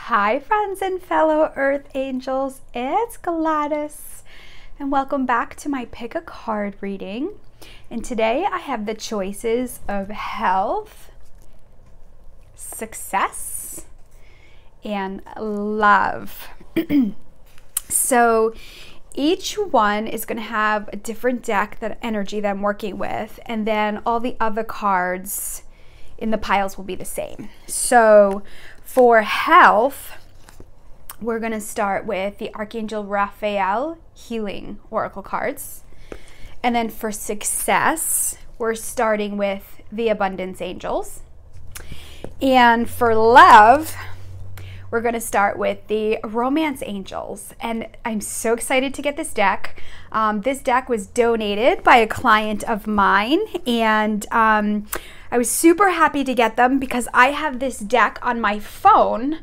Hi friends and fellow earth angels, it's Gladys and welcome back to my pick a card reading. And today I have the choices of health, success, and love. So each one is going to have a different deck, that energy that I'm working with, and then all the other cards in the piles will be the same. So for health, we're going to start with the Archangel Raphael Healing Oracle cards. And then for success, we're starting with the Abundance Angels. And for love, we're going to start with the Romance Angels. And I'm so excited to get this deck. This deck was donated by a client of mine, and I was super happy to get them because I have this deck on my phone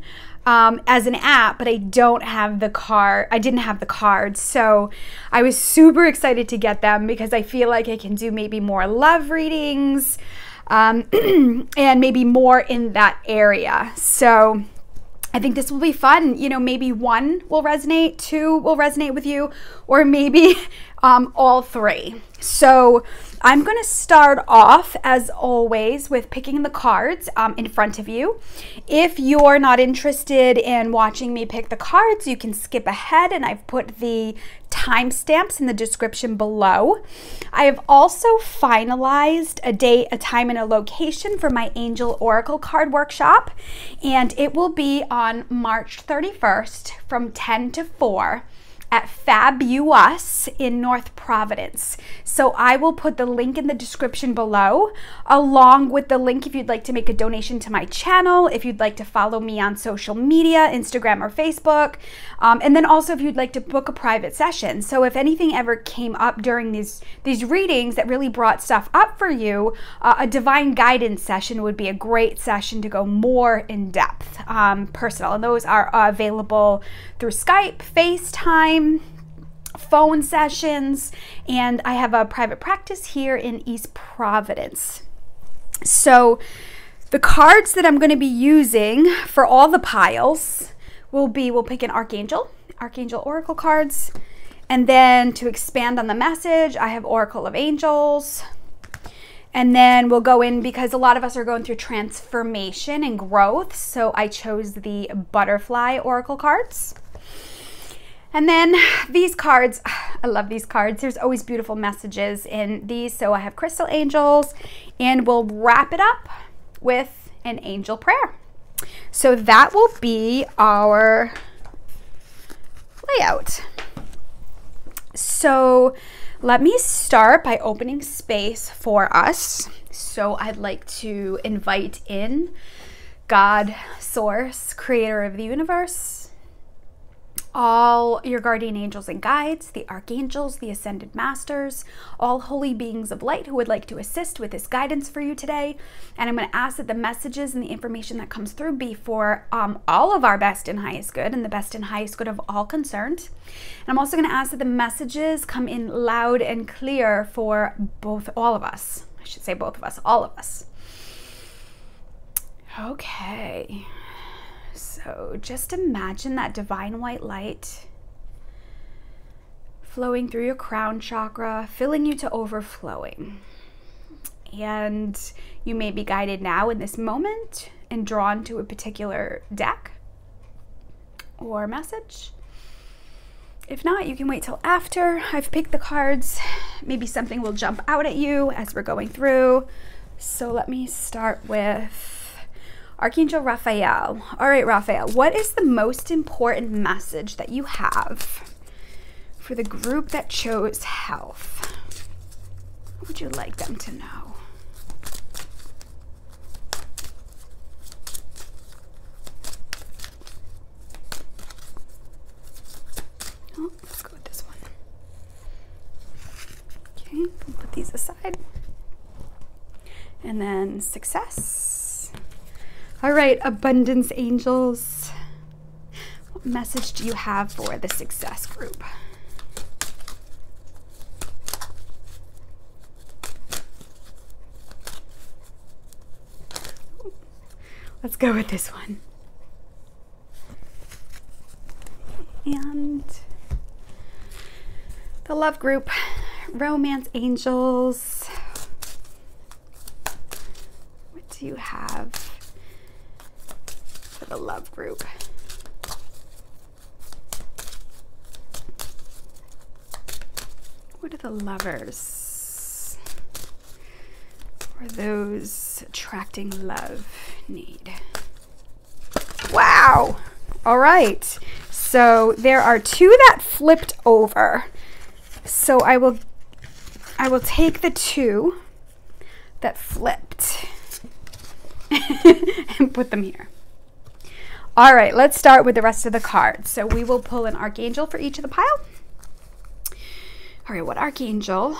as an app, but I don't have the card. I didn't have the cards, so I was super excited to get them because I feel like I can do maybe more love readings and maybe more in that area. So I think this will be fun. You know, maybe one will resonate, two will resonate with you, or maybe all three. So I'm going to start off, as always, with picking the cards in front of you. If you're not interested in watching me pick the cards, you can skip ahead, and I've put the timestamps in the description below. I have also finalized a date, a time, and a location for my Angel Oracle card workshop, and it will be on March 31st from 10 to 4 at Fabulous in North Providence. So I will put the link in the description below, along with the link if you'd like to make a donation to my channel, if you'd like to follow me on social media, Instagram or Facebook, and then also if you'd like to book a private session. So if anything ever came up during these readings that really brought stuff up for you, a divine guidance session would be a great session to go more in depth, personal. And those are available through Skype, FaceTime, phone sessions, and I have a private practice here in East Providence. So the cards that I'm going to be using for all the piles will be, we'll pick an Archangel Oracle cards, and then to expand on the message, I have Oracle of Angels. And then we'll go in, because a lot of us are going through transformation and growth, so I chose the Butterfly Oracle cards. And then these cards, I love these cards. There's always beautiful messages in these. So I have Crystal Angels, and we'll wrap it up with an angel prayer. So that will be our layout. So let me start by opening space for us. So I'd like to invite in God, Source, Creator of the universe, all your guardian angels and guides, the archangels, the ascended masters, all holy beings of light who would like to assist with this guidance for you today. And I'm going to ask that the messages and the information that comes through be for all of our best and highest good, and the best and highest good of all concerned. And I'm also going to ask that the messages come in loud and clear for all of us. I should say both of us, all of us. Okay. So just imagine that divine white light flowing through your crown chakra, filling you to overflowing. And you may be guided now in this moment and drawn to a particular deck or message. If not, you can wait till after I've picked the cards. Maybe something will jump out at you as we're going through. So let me start with Archangel Raphael. All right, Raphael, what is the most important message that you have for the group that chose health? What would you like them to know? Oh, let's go with this one. Okay, we'll put these aside. And then success. All right, Abundance Angels, what message do you have for the success group? Let's go with this one. And the love group, romance angels. What do you have for the love group? What do the lovers, or those attracting love, need? Wow. All right. So there are two that flipped over. So I will take the two that flipped and put them here. All right, let's start with the rest of the cards. So we will pull an archangel for each of the pile. All right, what archangel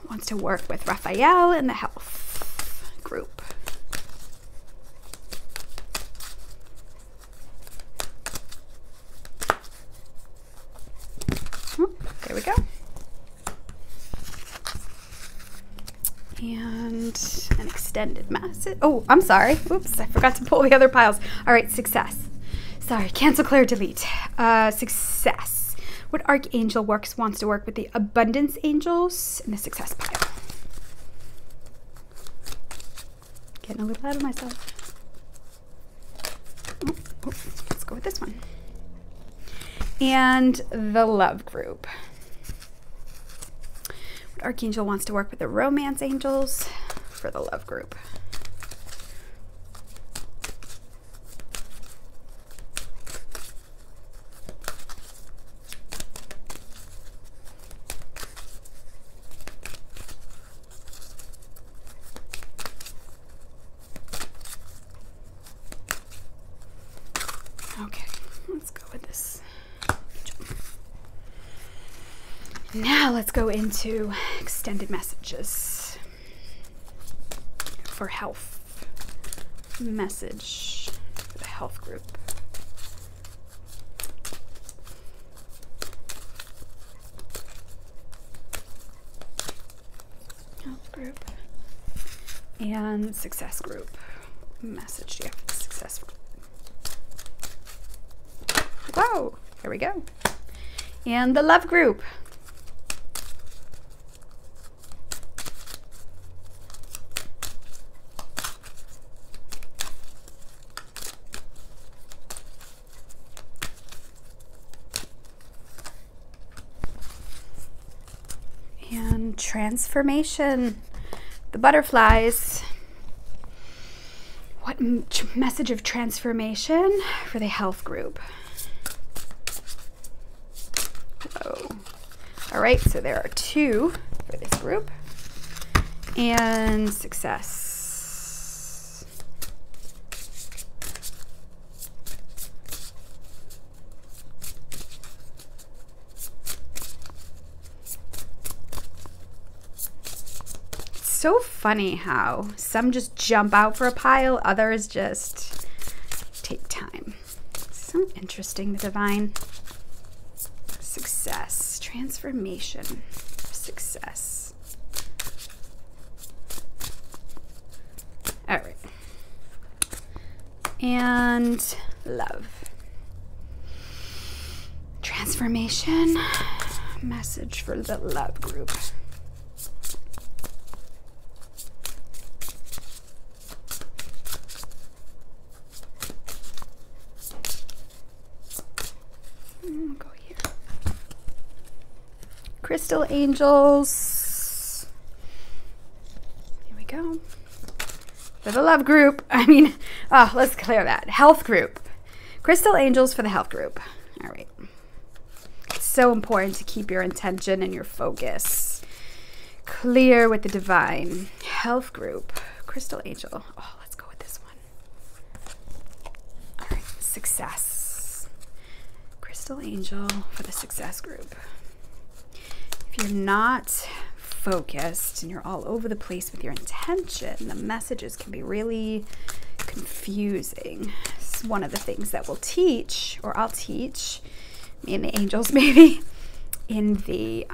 wants to work with Raphael in the health group? There we go. And an extended message. Oh, I'm sorry. Oops, I forgot to pull the other piles. All right, success. Sorry, cancel, clear, delete. Success. What archangel wants to work with the abundance angels in the success pile? Getting a little ahead of myself. Oh, let's go with this one. And the love group. What archangel wants to work with the romance angels for the love group? Okay, let's go with this. Now let's go into extended messages for health. Message for the health group. Health group. And success group. Message, yeah, for the success group. Whoa, there we go. And the love group. And transformation, the butterflies. What message of transformation for the health group? Whoa. All right, so there are two for this group. And success. So funny how some just jump out for a pile, others just take time. So interesting, the divine. Success, transformation, success. All right. And love. Transformation, message for the love group. Go here. Crystal angels. Here we go. For the love group, let's clear that. Health group. Crystal angels for the health group. All right. It's so important to keep your intention and your focus clear with the divine. Health group. Crystal angel. Oh, let's go with this one. All right. Success. Crystal angel for the success group. If you're not focused and you're all over the place with your intention, the messages can be really confusing. This is one of the things that we'll teach, or I'll teach, me and the angels maybe, in the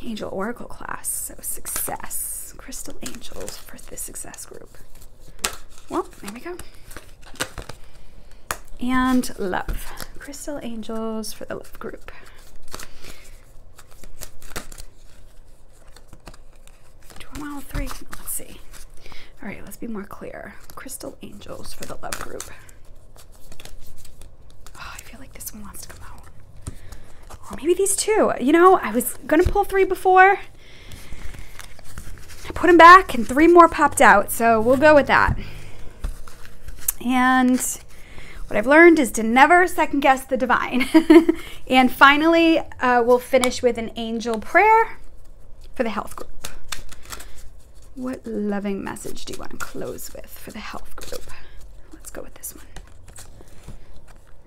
angel oracle class. So success, crystal angels for the success group. Well, there we go. And love, Crystal angels for the love group. Do I want all three? Let's see. All right, let's be more clear. Crystal angels for the love group. Oh, I feel like this one wants to come out. Or maybe these two. You know, I was gonna pull 3 before. I put them back and 3 more popped out, so we'll go with that. And what I've learned is to never second guess the divine. And finally, we'll finish with an angel prayer for the health group. What loving message do you want to close with for the health group? Let's go with this one.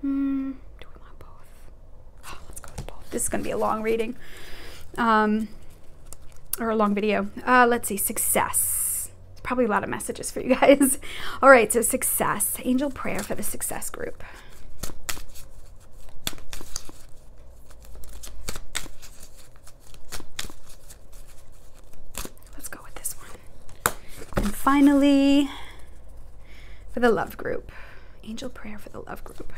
Do we want both? Oh, let's go with both. This is going to be a long reading. Or a long video. Let's see. Success. It's probably a lot of messages for you guys. All right. So success. Angel prayer for the success group. And finally, for the love group, angel prayer for the love group.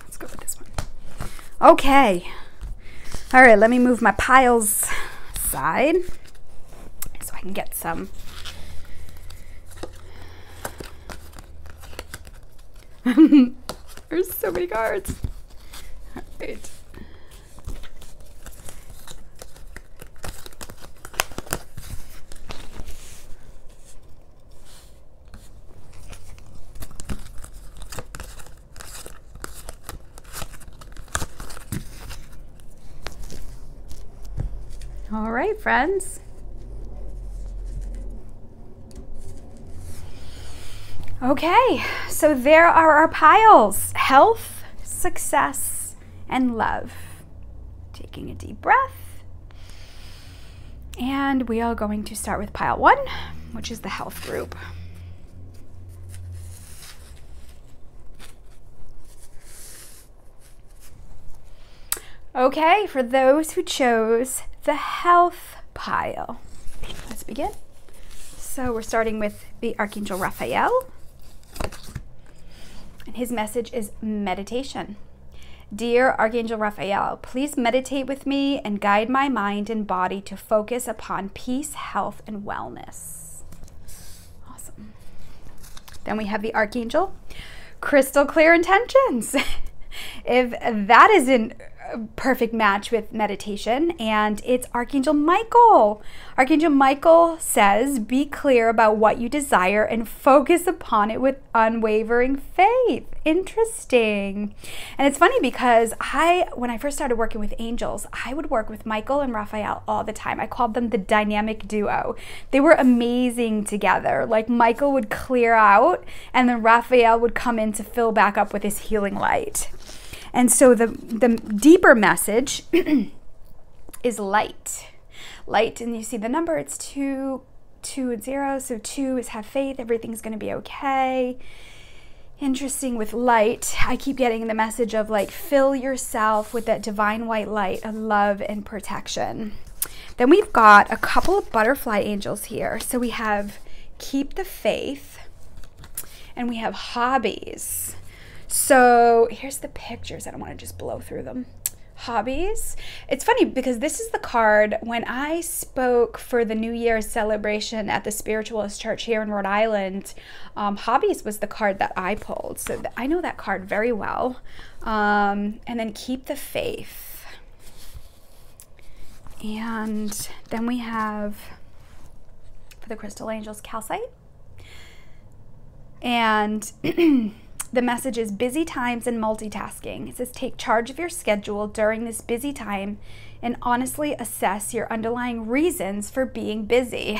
Let's go with this one. Okay. All right, let me move my piles aside so I can get some. There's so many cards. All right. All right, friends. Okay, so there are our piles: health, success, and love. Taking a deep breath. And we are going to start with pile 1, which is the health group. Okay, for those who chose the health pile, let's begin. So we're starting with the Archangel Raphael. And his message is meditation. Dear Archangel Raphael, please meditate with me and guide my mind and body to focus upon peace, health, and wellness. Awesome. Then we have the Archangel Crystal Clear Intentions. If that isn't a perfect match with meditation, and it's Archangel Michael. Archangel Michael says, be clear about what you desire and focus upon it with unwavering faith. Interesting. And it's funny because when I first started working with angels, I would work with Michael and Raphael all the time. I called them the dynamic duo. They were amazing together. Like Michael would clear out and then Raphael would come in to fill back up with his healing light. And so the deeper message is light. Light, and you see the number, it's 2, 2 and 0. So 2 is have faith, everything's going to be okay. Interesting with light, I keep getting the message of like fill yourself with that divine white light of love and protection. Then we've got a couple of butterfly angels here. So we have keep the faith and we have hobbies. So here's the pictures. I don't want to just blow through them. Hobbies. It's funny because this is the card when I spoke for the New Year's celebration at the Spiritualist Church here in Rhode Island. Hobbies was the card that I pulled. So I know that card very well. And then keep the faith. And then we have for the Crystal Angels calcite. And the message is busy times and multitasking. It says take charge of your schedule during this busy time and honestly assess your underlying reasons for being busy.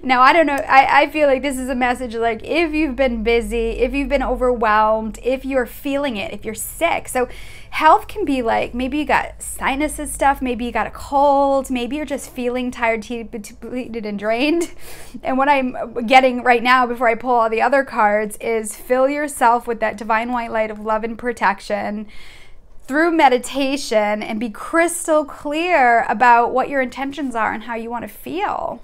Now, I don't know. I feel like this is a message like if you've been busy, if you've been overwhelmed, if you're feeling it, if you're sick. So health can be like maybe you got sinuses stuff, maybe you got a cold, maybe you're just feeling tired, depleted, and drained. And what I'm getting right now before I pull all the other cards is fill yourself with that divine white light of love and protection. through meditation and be crystal clear about what your intentions are and how you want to feel.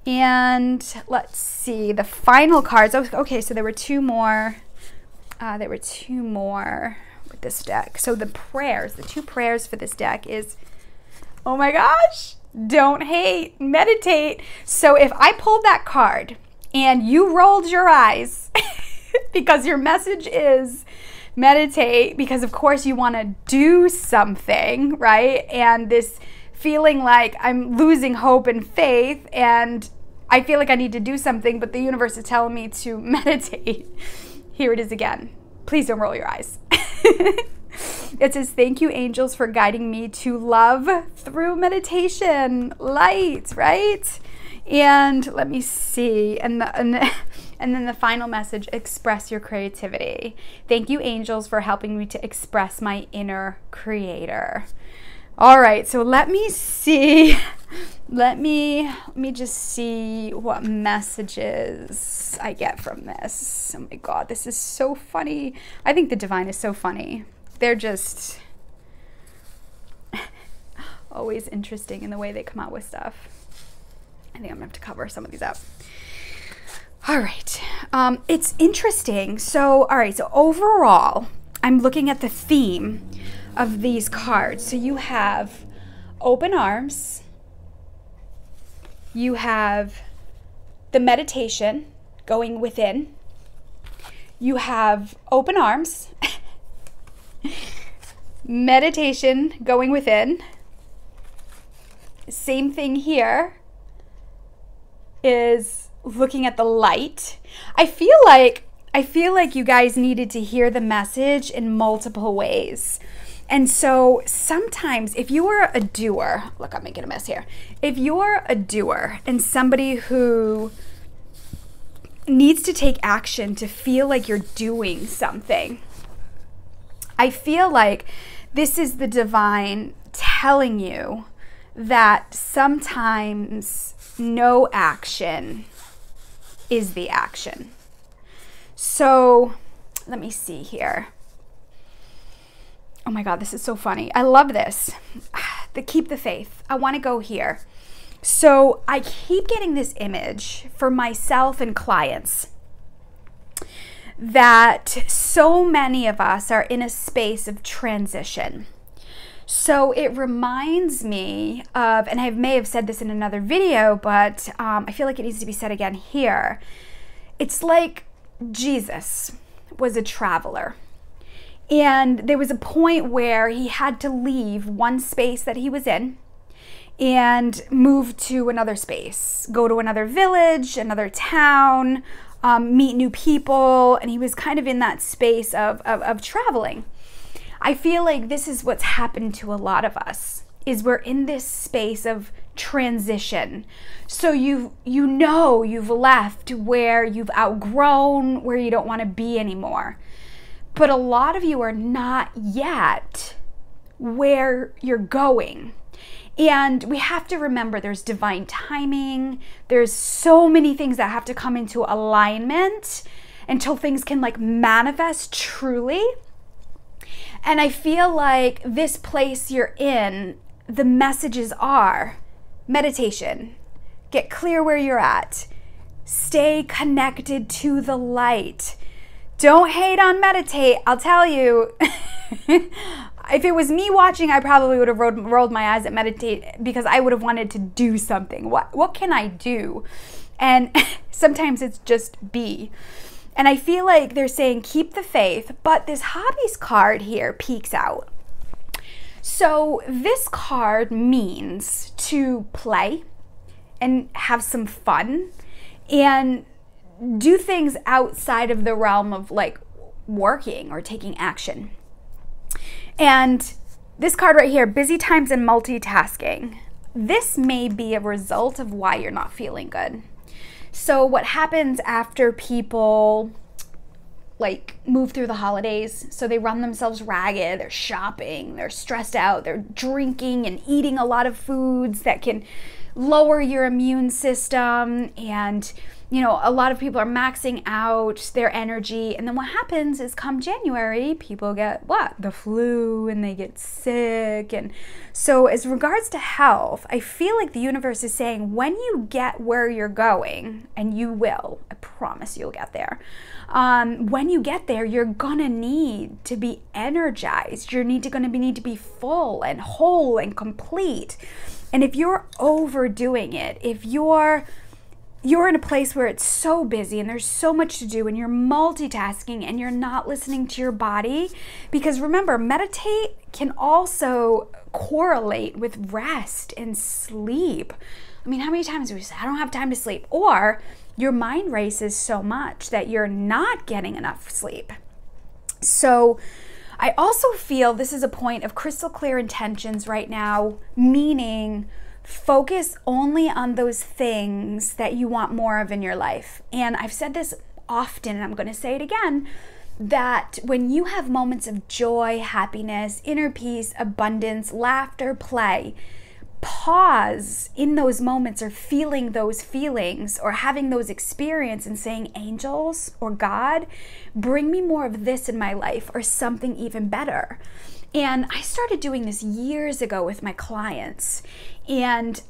And let's see, the final cards. Okay, so there were two more. With this deck. So the two prayers for this deck is, oh my gosh, don't hate, meditate. So if I pulled that card and you rolled your eyes because your message is meditate, because of course you want to do something, right? And this feeling like I'm losing hope and faith and I feel like I need to do something, but the universe is telling me to meditate. Here it is again. Please don't roll your eyes. It says, thank you, angels, for guiding me to love through meditation. Light, right? And let me see. And then the final message, express your creativity. Thank you, angels, for helping me to express my inner creator. All right, so let me see. Let me just see what messages I get from this. Oh my God, this is so funny. I think the divine is so funny. They're just always interesting in the way they come out with stuff. I think I'm gonna have to cover some of these up. All right, it's interesting. So, all right, so overall, I'm looking at the theme of these cards. So you have open arms, you have the meditation going within, you have open arms, meditation going within. Same thing here is looking at the light. I feel like you guys needed to hear the message in multiple ways. And so sometimes if you are a doer, look, I'm making a mess here. If you're a doer and somebody who needs to take action to feel like you're doing something, I feel like this is the divine telling you that sometimes no action is the action. So let me see here. Oh my God, this is so funny. I love this. Keep the faith. I want to go here. So I keep getting this image for myself and clients that so many of us are in a space of transition. So it reminds me of, and I may have said this in another video, but I feel like it needs to be said again here. It's like Jesus was a traveler. And there was a point where he had to leave one space that he was in and move to another space, go to another village, another town, meet new people. And he was kind of in that space of traveling. I feel like this is what's happened to a lot of us, is we're in this space of transition. So you know you've left where you've outgrown, where you don't want to be anymore. But a lot of you are not yet where you're going. And we have to remember there's divine timing. There's so many things that have to come into alignment until things can like manifest truly. And I feel like this place you're in, the messages are meditation, get clear where you're at, stay connected to the light. Don't hate on meditate. I'll tell you, if it was me watching, I probably would have rolled my eyes at meditate because I would have wanted to do something. What can I do? And sometimes it's just be. And I feel like they're saying keep the faith, but this hobbies card here peeks out. So this card means to play and have some fun and do things outside of the realm of like working or taking action. And this card right here, busy times and multitasking. This may be a result of why you're not feeling good. So what happens after people like move through the holidays? So they run themselves ragged, they're shopping, they're stressed out, they're drinking and eating a lot of foods that can lower your immune system, and you know, a lot of people are maxing out their energy, and then what happens is come January, people get what? The flu, and they get sick. And so as regards to health, I feel like the universe is saying when you get where you're going, and you will, I promise you'll get there. When you get there, you're gonna need to be energized. You're need to be full and whole and complete. And if you're overdoing it, if you're in a place where it's so busy and there's so much to do and you're multitasking and you're not listening to your body, because remember, meditate can also correlate with rest and sleep. I mean, how many times do we say, I don't have time to sleep? Or your mind races so much that you're not getting enough sleep. So I also feel this is a point of crystal clear intentions right now, meaning focus only on those things that you want more of in your life. And I've said this often, and I'm going to say it again, that when you have moments of joy, happiness, inner peace, abundance, laughter, play, pause in those moments, or feeling those feelings, or having those experiences, and saying, angels or God, bring me more of this in my life, or something even better. And I started doing this years ago with my clients, and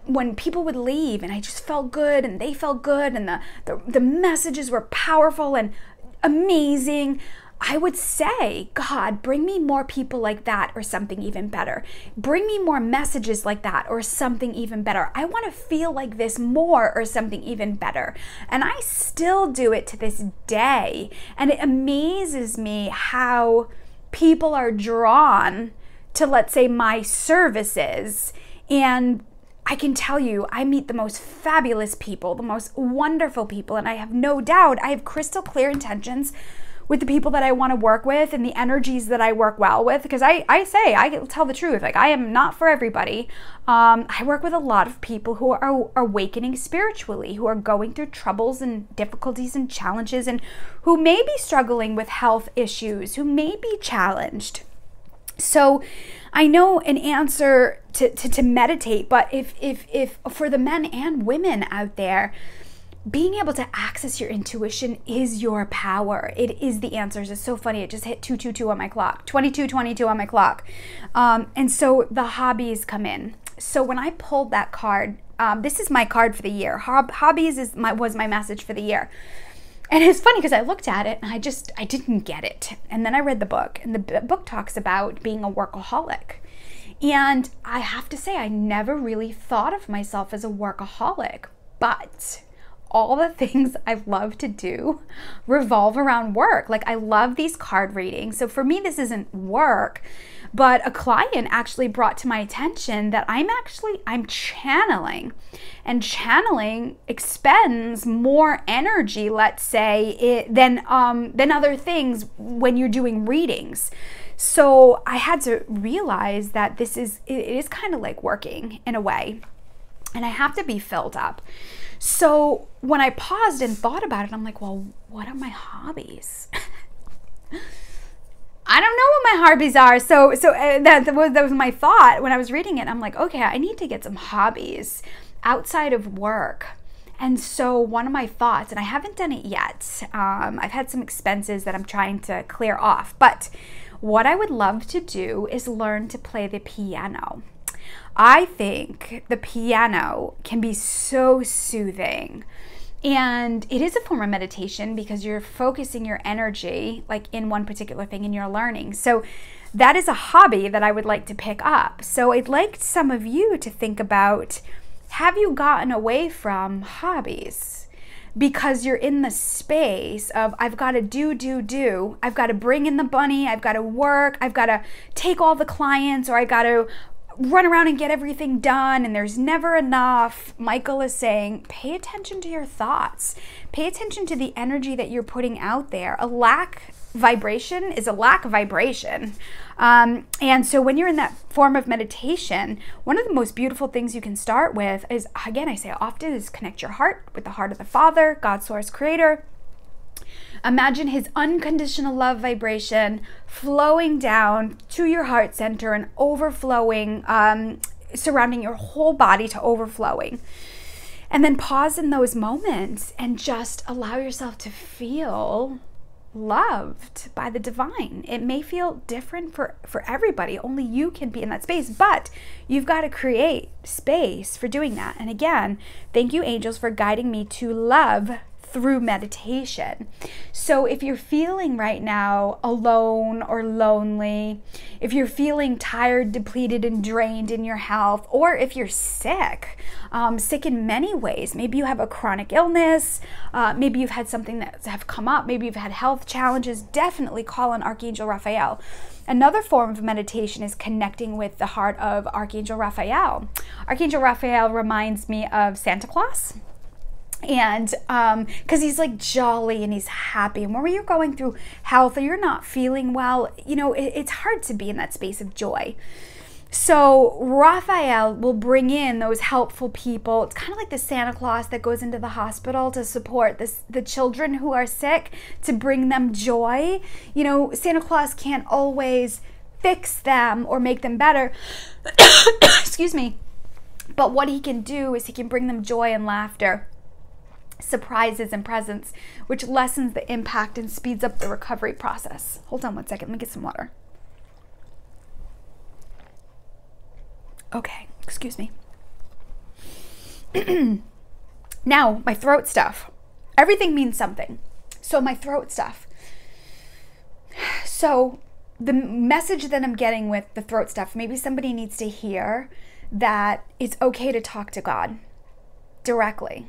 when people would leave and I just felt good and they felt good and the messages were powerful and amazing, I would say, God, bring me more people like that, or something even better. Bring me more messages like that, or something even better. I want to feel like this more, or something even better. And I still do it to this day. And it amazes me how people are drawn to, let's say, my services. And I can tell you, I meet the most fabulous people, the most wonderful people. And I have no doubt, I have crystal clear intentions with the people that I want to work with and the energies that I work well with, because I tell the truth, like I am not for everybody. I work with a lot of people who are awakening spiritually, who are going through troubles and difficulties and challenges, and who may be struggling with health issues, who may be challenged. So I know an answer to meditate, but if for the men and women out there, being able to access your intuition is your power. It is the answers. It's so funny. It just hit 222 on my clock, 2222 on my clock. And so the hobbies come in. So when I pulled that card, this is my card for the year. Hobbies was my message for the year. And it's funny because I looked at it and I didn't get it. And then I read the book, and the book talks about being a workaholic. And I have to say, I never really thought of myself as a workaholic, but all the things I love to do revolve around work. Like, I love these card readings. So for me, this isn't work, but a client actually brought to my attention that I'm channeling, and channeling expends more energy, let's say, than other things when you're doing readings. So I had to realize that it is kind of like working in a way, and I have to be filled up. So when I paused and thought about it, I'm like, well, what are my hobbies? I don't know what my hobbies are. So that was my thought when I was reading it. I'm like, okay, I need to get some hobbies outside of work. And so one of my thoughts, and I haven't done it yet, I've had some expenses that I'm trying to clear off, but what I would love to do is learn to play the piano. I think the piano can be so soothing, and it is a form of meditation because you're focusing your energy like in one particular thing and you're learning. So that is a hobby that I would like to pick up. So I'd like some of you to think about, have you gotten away from hobbies because you're in the space of, I've got to do, I've got to bring in the money, I've got to work, I've got to take all the clients, or I got to run around and get everything done, and there's never enough. Michael is saying, pay attention to your thoughts. Pay attention to the energy that you're putting out there. A lack vibration is a lack vibration. And so when you're in that form of meditation, one of the most beautiful things you can start with is, again, I say often, is connect your heart with the heart of the Father, God, Source, Creator. Imagine His unconditional love vibration flowing down to your heart center and overflowing, surrounding your whole body to overflowing. And then pause in those moments and just allow yourself to feel loved by the divine. It may feel different for everybody. Only you can be in that space, but you've got to create space for doing that. And again, thank you, angels, for guiding me to love through meditation. So if you're feeling right now alone or lonely, if you're feeling tired, depleted, and drained in your health, or if you're sick, sick in many ways, maybe you have a chronic illness, maybe you've had something that have come up, maybe you've had health challenges, definitely call on Archangel Raphael. Another form of meditation is connecting with the heart of Archangel Raphael. Archangel Raphael reminds me of Santa Claus. And because he's like jolly and he's happy. And when you're going through health or you're not feeling well, you know, it's hard to be in that space of joy. So Raphael will bring in those helpful people. It's kind of like the Santa Claus that goes into the hospital to support the children who are sick, to bring them joy. You know, Santa Claus can't always fix them or make them better. Excuse me. But what he can do is he can bring them joy and laughter, surprises and presents, which lessens the impact and speeds up the recovery process. Hold on one second, let me get some water. Okay, excuse me. Now, my throat stuff. Everything means something. So my throat stuff. So the message that I'm getting with the throat stuff, maybe somebody needs to hear that it's okay to talk to God directly.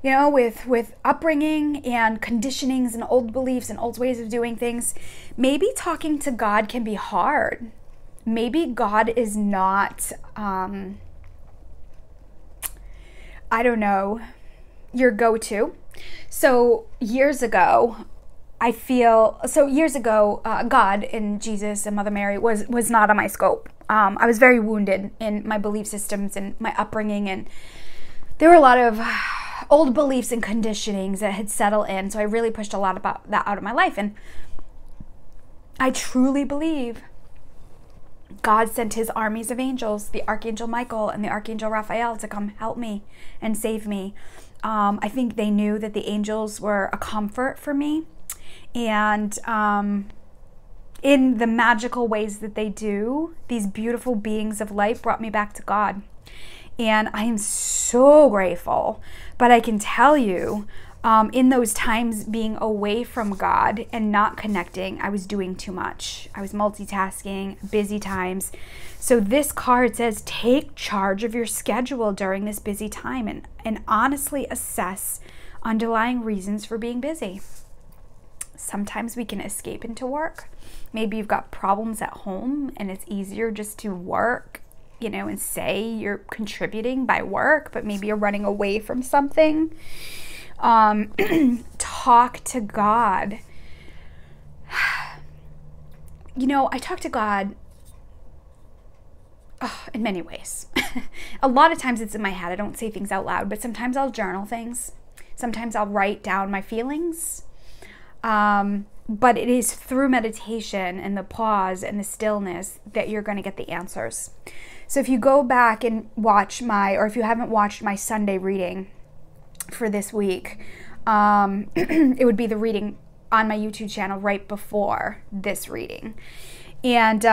You know, with upbringing and conditionings and old beliefs and old ways of doing things, maybe talking to God can be hard. Maybe God is not, I don't know, your go-to. So years ago, God and Jesus and Mother Mary was not on my scope. I was very wounded in my belief systems and my upbringing, and there were a lot of old beliefs and conditionings that had settled in. So I really pushed a lot about that out of my life. And I truly believe God sent his armies of angels, the Archangel Michael and the Archangel Raphael, to come help me and save me. I think they knew that the angels were a comfort for me. And in the magical ways that they do, these beautiful beings of light brought me back to God. And I am so grateful. But I can tell you, in those times being away from God and not connecting, I was doing too much. I was multitasking, busy times. So this card says, take charge of your schedule during this busy time and honestly assess underlying reasons for being busy. Sometimes we can escape into work. Maybe you've got problems at home and it's easier just to work, you know, and say you're contributing by work, but maybe you're running away from something. Talk to God. You know, I talk to God in many ways. A lot of times it's in my head. I don't say things out loud, but sometimes I'll journal things. Sometimes I'll write down my feelings. But it is through meditation and the pause and the stillness that you're going to get the answers. So if you go back and watch or if you haven't watched my Sunday reading for this week, it would be the reading on my YouTube channel right before this reading. And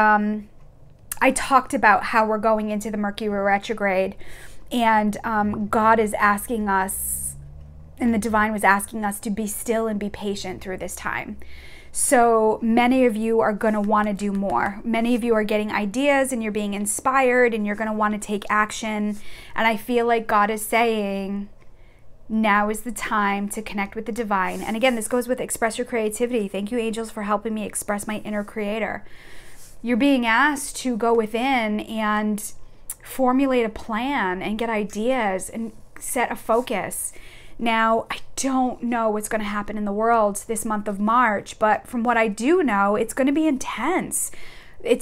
I talked about how we're going into the Mercury retrograde, and God is asking us, and the divine was asking us to be still and be patient through this time. So many of you are going to want to do more. Many of you are getting ideas and you're being inspired and you're going to want to take action. And I feel like God is saying, now is the time to connect with the divine. And again, this goes with express your creativity. Thank you, angels, for helping me express my inner creator. You're being asked to go within and formulate a plan and get ideas and set a focus. Now, I don't know what's going to happen in the world this month of March, but from what I do know, it's going to be intense.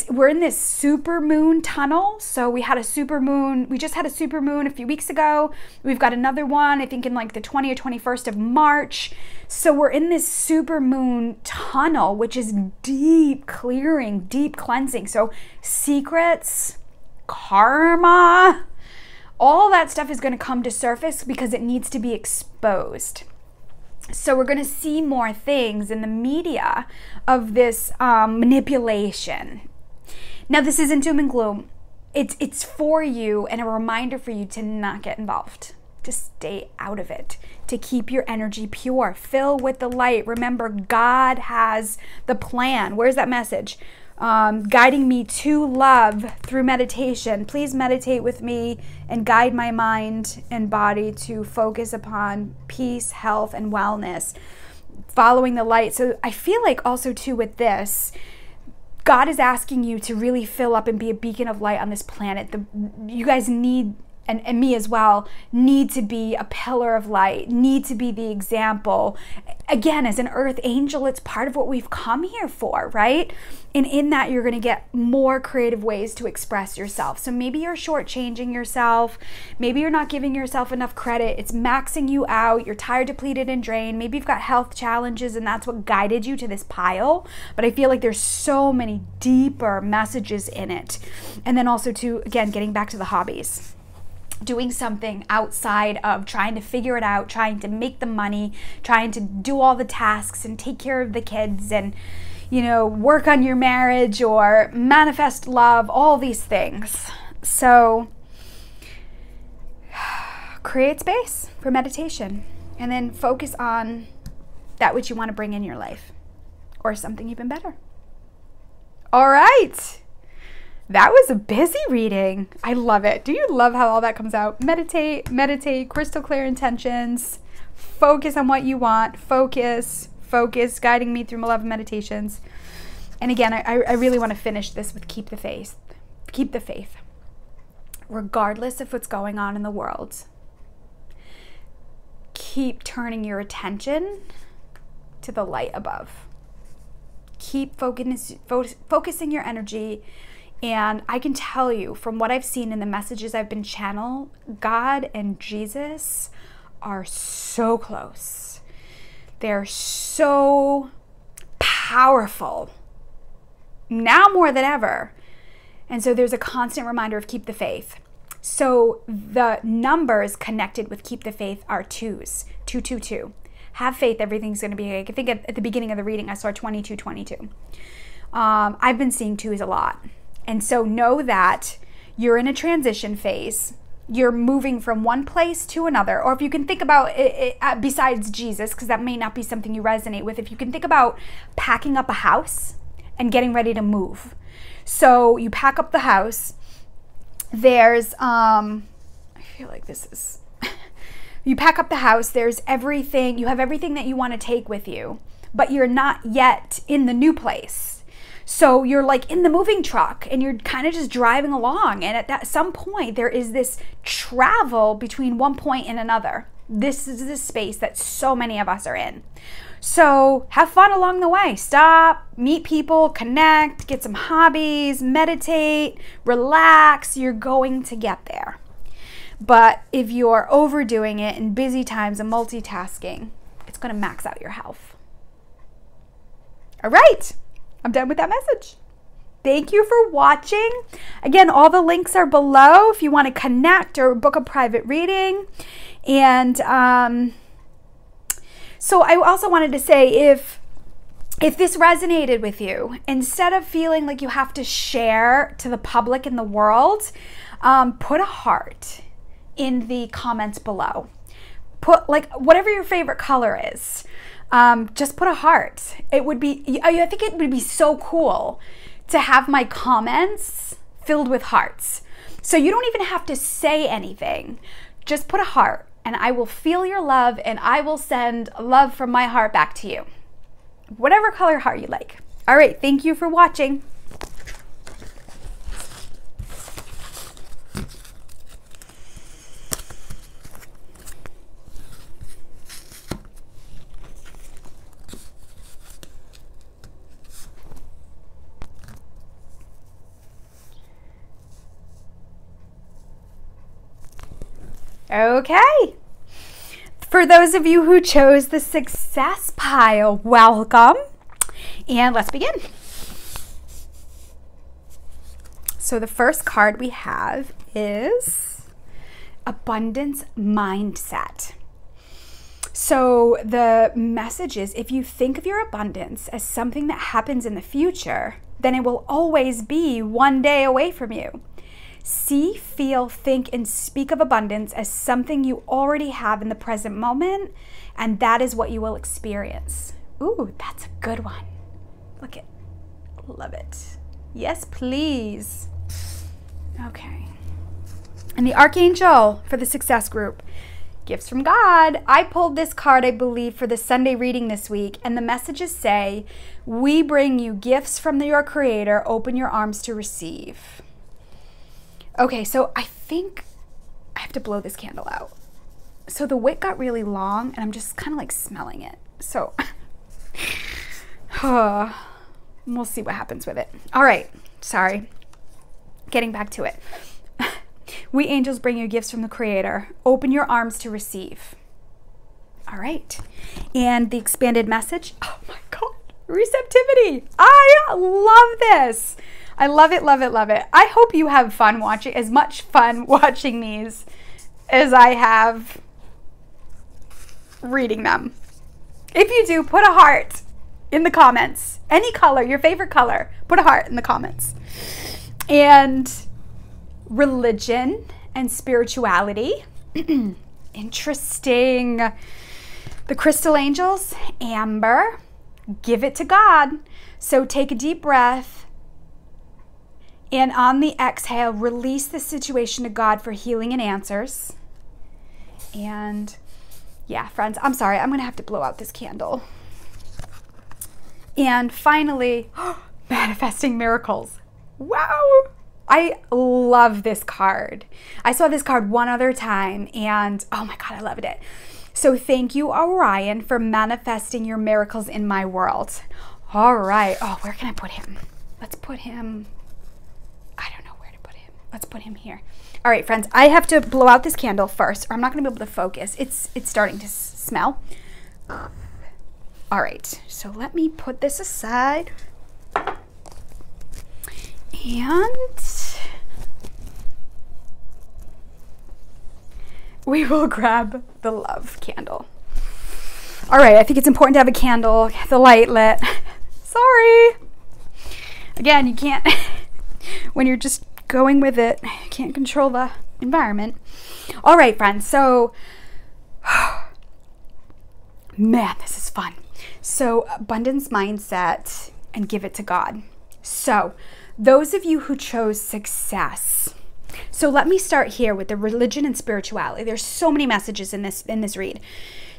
We're in this super moon tunnel. So we had a super moon. We just had a super moon a few weeks ago. We've got another one, I think in like the 20th or 21st of March. So we're in this super moon tunnel, which is deep clearing, deep cleansing. So secrets, karma, all that stuff is going to come to surface because it needs to be exposed. So we're going to see more things in the media of this manipulation. Now, this isn't doom and gloom. It's for you and a reminder for you to not get involved, to stay out of it, to keep your energy pure. Fill with the light. Remember, God has the plan. Where's that message? Guiding me to love through meditation. Please meditate with me and guide my mind and body to focus upon peace, health, and wellness. Following the light. So I feel like also too with this, God is asking you to really fill up and be a beacon of light on this planet. You guys need, and me as well, need to be a pillar of light, need to be the example. Again, as an earth angel, it's part of what we've come here for, right? And in that, you're going to get more creative ways to express yourself. So maybe you're shortchanging yourself. Maybe you're not giving yourself enough credit. It's maxing you out. You're tired, depleted, and drained. Maybe you've got health challenges, and that's what guided you to this pile. But I feel like there's so many deeper messages in it. And then also, too, again, getting back to the hobbies. Doing something outside of trying to figure it out, trying to make the money, trying to do all the tasks and take care of the kids and, you know, work on your marriage or manifest love, all these things. So create space for meditation and then focus on that which you want to bring in your life or something even better. All right. That was a busy reading. I love it. Do you love how all that comes out? Meditate, crystal clear intentions, focus on what you want, focus, guiding me through my love of meditations. And again, I really want to finish this with keep the faith. Keep the faith. Regardless of what's going on in the world, keep turning your attention to the light above. Keep focusing your energy. And I can tell you from what I've seen in the messages I've been channeled, God and Jesus are so close. They're so powerful now more than ever. And so there's a constant reminder of keep the faith. So the numbers connected with keep the faith are 2s, 222. Have faith, everything's going to be okay. I think at the beginning of the reading, I saw 2222. I've been seeing 2s a lot. And so know that you're in a transition phase. You're moving from one place to another. Or if you can think about it besides Jesus, because that may not be something you resonate with, if you can think about packing up a house and getting ready to move. So you pack up the house. There's, I feel like this is, you pack up the house. There's everything, you have everything that you want to take with you, but you're not yet in the new place. So you're like in the moving truck and you're kind of just driving along. And at some point there is this travel between one point and another. This is the space that so many of us are in. So have fun along the way. Stop, meet people, connect, get some hobbies, meditate, relax. You're going to get there. But if you're overdoing it in busy times and multitasking, it's going to max out your health. All right. I'm done with that message. Thank you for watching. Again, all the links are below if you want to connect or book a private reading. And so I also wanted to say, if this resonated with you, instead of feeling like you have to share to the public in the world, put a heart in the comments below. Put like whatever your favorite color is. Just put a heart. It would be, I think it would be so cool to have my comments filled with hearts. So you don't even have to say anything. Just put a heart and I will feel your love and I will send love from my heart back to you. Whatever color heart you like. All right, thank you for watching. Okay, for those of you who chose the success pile, welcome, and let's begin. So the first card we have is abundance mindset. So the message is, if you think of your abundance as something that happens in the future, then it will always be one day away from you. See, feel, think, and speak of abundance as something you already have in the present moment, and that is what you will experience. Ooh, that's a good one. Look it. Love it. Yes, please. Okay. And the Archangel for the Success Group, Gifts from God. I pulled this card, I believe, for the Sunday reading this week, and the messages say, we bring you gifts from your Creator. Open your arms to receive. Okay, so I think I have to blow this candle out. So the wick got really long, and I'm just kind of like smelling it. So we'll see what happens with it. All right, sorry. Getting back to it. We angels bring you gifts from the Creator. Open your arms to receive. All right. And the expanded message. Oh my God. Receptivity. I love this. I love it, love it, love it. I hope you have fun watching, as much fun watching these as I have reading them. If you do, put a heart in the comments. Any color, your favorite color, put a heart in the comments. And religion and spirituality. Interesting. The crystal angels, amber, give it to God. So take a deep breath, and on the exhale, release the situation to God for healing and answers. And yeah, friends, I'm sorry, I'm gonna have to blow out this candle. And finally, manifesting miracles. Wow. I love this card. I saw this card one other time, and oh my God, I loved it. So thank you, Orion, for manifesting your miracles in my world. All right. Oh, where can I put him? Let's put him, I don't know where to put him. Let's put him here. All right, friends, I have to blow out this candle first, or I'm not going to be able to focus. It's starting to smell. All right, so let me put this aside. And we will grab the love candle. All right, I think it's important to have a candle, the light lit. Sorry. Again, you can't, when you're just going with it, you can't control the environment. All right, friends, so, man, this is fun. So, abundance mindset and give it to God. So, those of you who chose success. So let me start here with the religion and spirituality. There's so many messages in this read.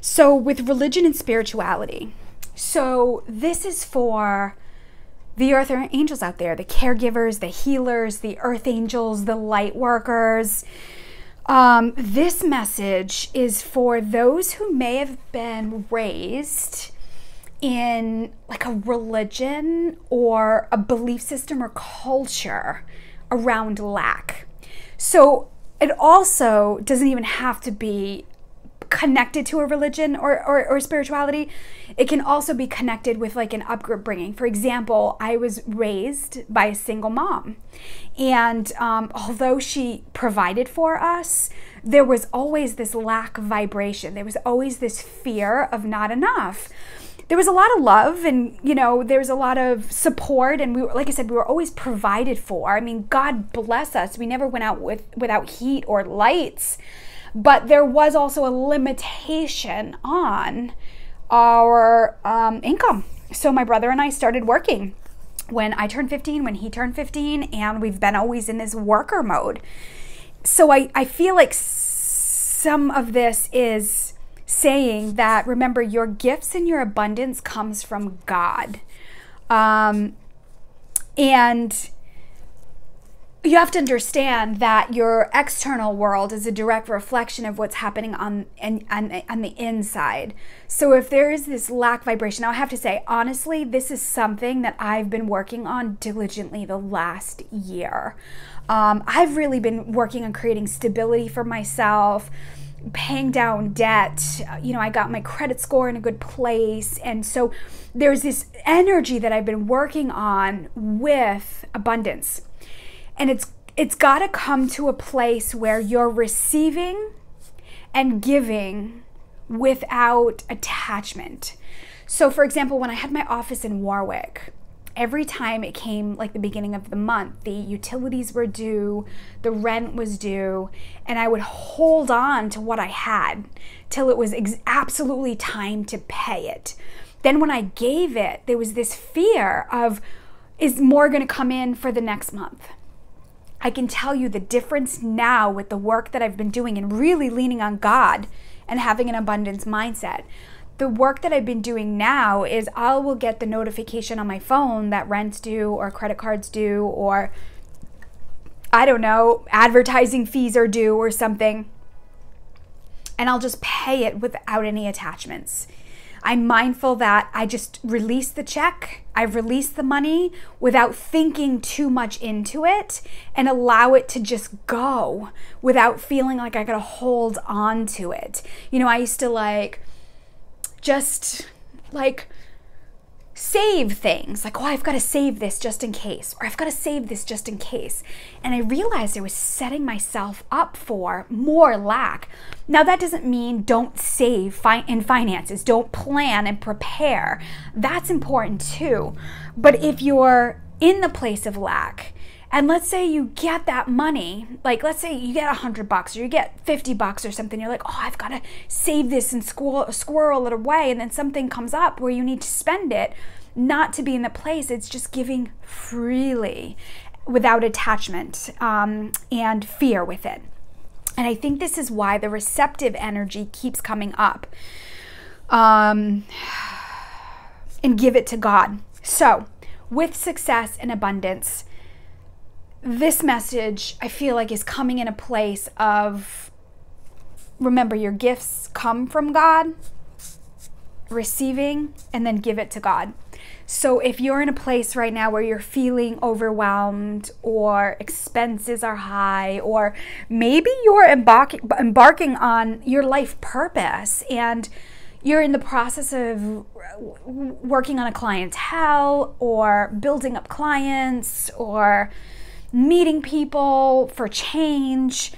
So with religion and spirituality. So this is for the earth angels out there, the caregivers, the healers, the earth angels, the light workers. This message is for those who may have been raised in like a religion or a belief system or culture around lack. So it also doesn't even have to be connected to a religion or spirituality. It can also be connected with like an upbringing. For example, I was raised by a single mom, and although she provided for us, there was always this lack of vibration. There was always this fear of not enough. There was a lot of love, and there was a lot of support, and like I said, we were always provided for. I mean, God bless us. We never went out without heat or lights, but there was also a limitation on our income. So my brother and I started working when I turned 15, when he turned 15, and we've been always in this worker mode. So I feel like some of this is saying that, remember, your gifts and your abundance comes from God. And you have to understand that your external world is a direct reflection of what's happening on the inside. So if there is this lack vibration, now I have to say, honestly, this is something that I've been working on diligently the last year. I've really been working on creating stability for myself, paying down debt. I got my credit score in a good place. And so there's this energy that I've been working on with abundance. And It's got to come to a place where you're receiving and giving without attachment. So for example, when I had my office in Warwick, every time it came like the beginning of the month, the utilities were due, the rent was due, and I would hold on to what I had till it was absolutely time to pay it. Then when I gave it, there was this fear of, is more going to come in for the next month? I can tell you the difference now with the work that I've been doing and really leaning on God and having an abundance mindset. The work that I've been doing now is I will get the notification on my phone that rent's due or credit cards due or, I don't know, advertising fees are due or something. And I'll just pay it without any attachments. I'm mindful that I just release the check, I release the money without thinking too much into it and allow it to just go without feeling like I gotta hold on to it. You know, I used to just save things like, oh, I've got to save this just in case, or I've got to save this just in case. And I realized I was setting myself up for more lack. Now, that doesn't mean don't save in finances, don't plan and prepare. That's important too. But if you're in the place of lack, and let's say you get that money, like let's say you get $100 or you get $50 or something, you're like, oh, I've got to save this and squirrel it away, and then something comes up where you need to spend it, not to be in the place, it's just giving freely without attachment and fear with it. And I think this is why the receptive energy keeps coming up. And give it to God. So with success and abundance, this message, I feel like, is coming in a place of, remember, your gifts come from God, receiving, and then give it to God. So if you're in a place right now where you're feeling overwhelmed or expenses are high, or maybe you're embarking on your life purpose and you're in the process of working on a clientele or building up clients or meeting people for change,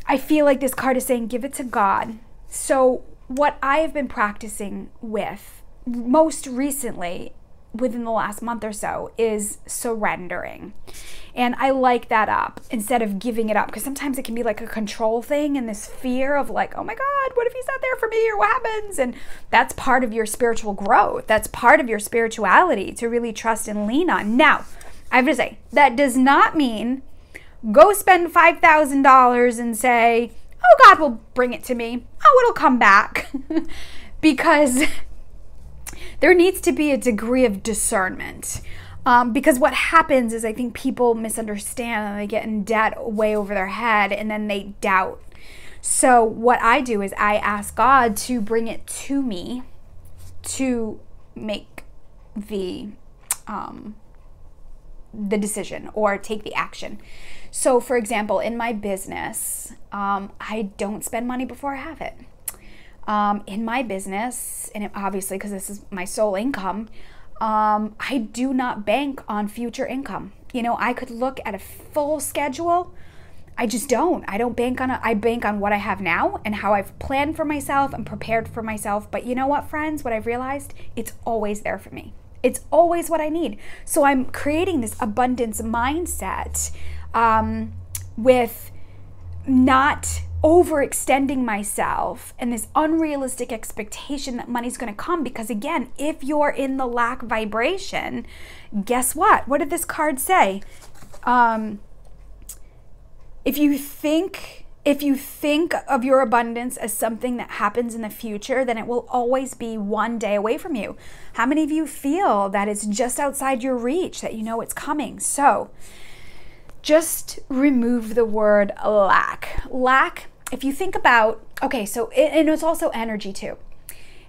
I feel like this card is saying, give it to God. So what I have been practicing with most recently within the last month or so is surrendering. And I like that up instead of giving it up, because sometimes it can be like a control thing and this fear of like, oh my God, what if he's not there for me, or what happens? And that's part of your spiritual growth. That's part of your spirituality to really trust and lean on. Now, I have to say, that does not mean go spend $5,000 and say, oh, God will bring it to me. Oh, it'll come back. Because there needs to be a degree of discernment. Because what happens is I think people misunderstand and they get in debt way over their head and then they doubt. So what I do is I ask God to bring it to me to make the decision or take the action. So for example, in my business, I don't spend money before I have it. In my business, and obviously because this is my sole income, I do not bank on future income. You know, I could look at a full schedule. I just don't. I don't bank on it. I bank on what I have now and how I've planned for myself and prepared for myself. But you know what, friends? What I've realized, it's always there for me. It's always what I need. So I'm creating this abundance mindset with not overextending myself and this unrealistic expectation that money's going to come. Because again, if you're in the lack vibration, guess what? What did this card say? If you think of your abundance as something that happens in the future, then it will always be one day away from you. How many of you feel that it's just outside your reach, that you know it's coming? So just remove the word lack. Lack, if you think about, okay, so and it's also energy too.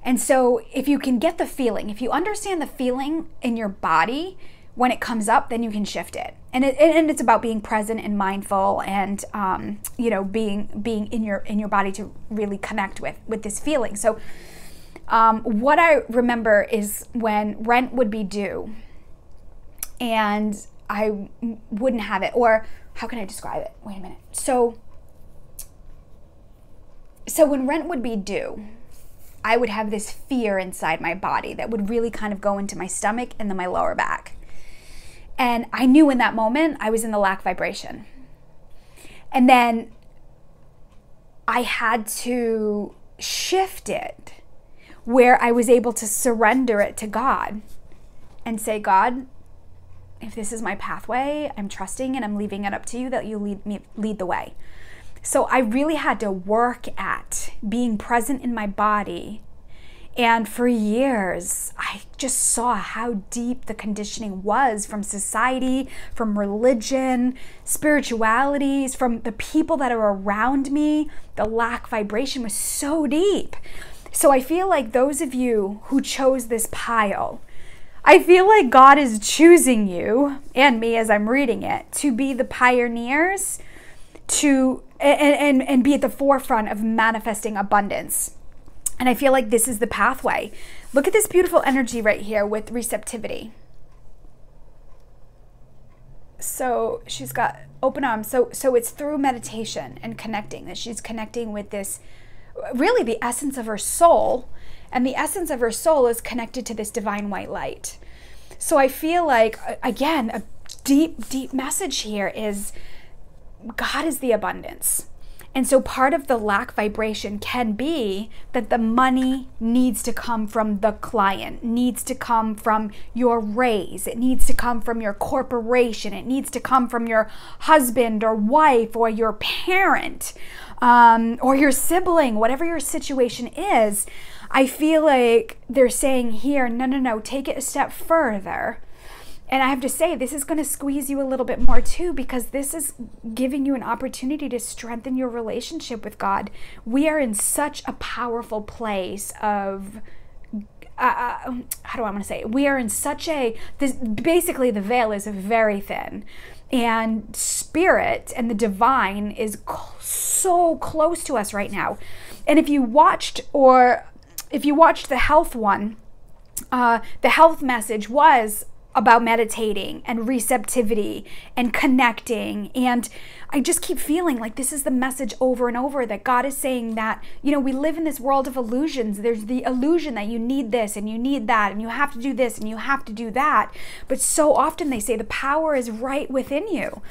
And so if you can get the feeling, if you understand the feeling in your body when it comes up, then you can shift it. And it's about being present and mindful and you know, being in your body to really connect with this feeling. So what I remember is when rent would be due and I wouldn't have it, or how can I describe it? Wait a minute. So when rent would be due, I would have this fear inside my body that would really kind of go into my stomach and then my lower back. And I knew in that moment I was in the lack vibration. And then I had to shift it where I was able to surrender it to God and say, God, if this is my pathway, I'm trusting and I'm leaving it up to you that you lead the way. So I really had to work at being present in my body. And for years, I just saw how deep the conditioning was from society, from religion, spiritualities, from the people that are around me. The lack vibration was so deep. So I feel like those of you who chose this pile, I feel like God is choosing you and me as I'm reading it to be the pioneers to and be at the forefront of manifesting abundance. And I feel like this is the pathway. Look at this beautiful energy right here with receptivity. So she's got open arms. So it's through meditation and connecting that she's connecting with this, really the essence of her soul. And the essence of her soul is connected to this divine white light. So I feel like, again, a deep, deep message here is God is the abundance. And so part of the lack vibration can be that the money needs to come from the client, needs to come from your raise, it needs to come from your corporation, it needs to come from your husband or wife or your parent or your sibling, whatever your situation is. I feel like they're saying here, no, take it a step further. And I have to say, this is going to squeeze you a little bit more too, because this is giving you an opportunity to strengthen your relationship with God. We are in such a powerful place of, how do I want to say it? We are in such a, basically the veil is very thin. And spirit and the divine is so close to us right now. And if you watched the health one, the health message was about meditating and receptivity and connecting. And I just keep feeling like this is the message over and over, that God is saying that, you know, we live in this world of illusions. There's the illusion that you need this and you need that and you have to do this and you have to do that. But so often they say the power is right within you.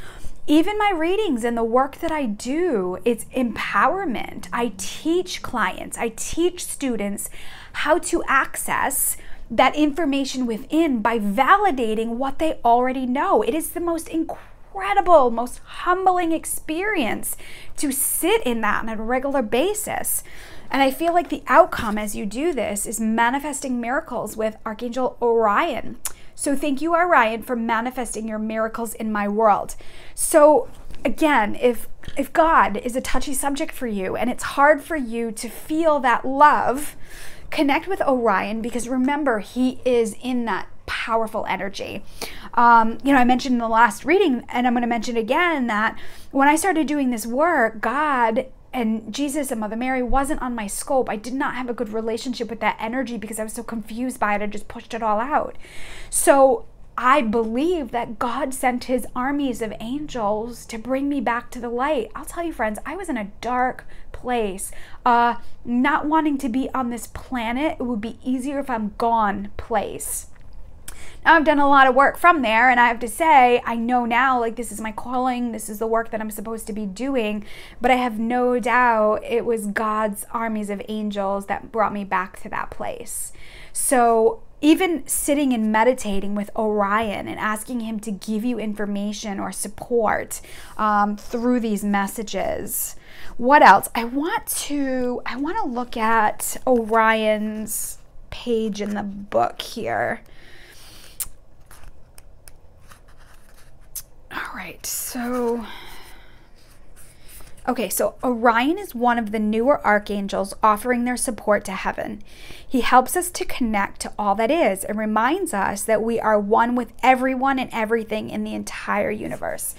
Even my readings and the work that I do, it's empowerment. I teach clients, I teach students how to access that information within by validating what they already know. It is the most incredible, most humbling experience to sit in that on a regular basis. And I feel like the outcome as you do this is manifesting miracles with Archangel Orion. So thank you, Orion, for manifesting your miracles in my world. So again, if God is a touchy subject for you and it's hard for you to feel that love, connect with Orion, because remember, he is in that powerful energy. I mentioned in the last reading, and I'm going to mention again, that when I started doing this work, God and Jesus and Mother Mary wasn't on my scope. I did not have a good relationship with that energy because I was so confused by it. I just pushed it all out. So I believe that God sent his armies of angels to bring me back to the light. I'll tell you, friends, I was in a dark place, not wanting to be on this planet. It would be easier if I'm gone place. Now I've done a lot of work from there, and I have to say, I know now, like, this is my calling, this is the work that I'm supposed to be doing, but I have no doubt it was God's armies of angels that brought me back to that place. So even sitting and meditating with Orion and asking him to give you information or support through these messages. What else? I want to look at Orion's page in the book here. All right, so Orion is one of the newer archangels offering their support to heaven. He helps us to connect to all that is and reminds us that we are one with everyone and everything in the entire universe.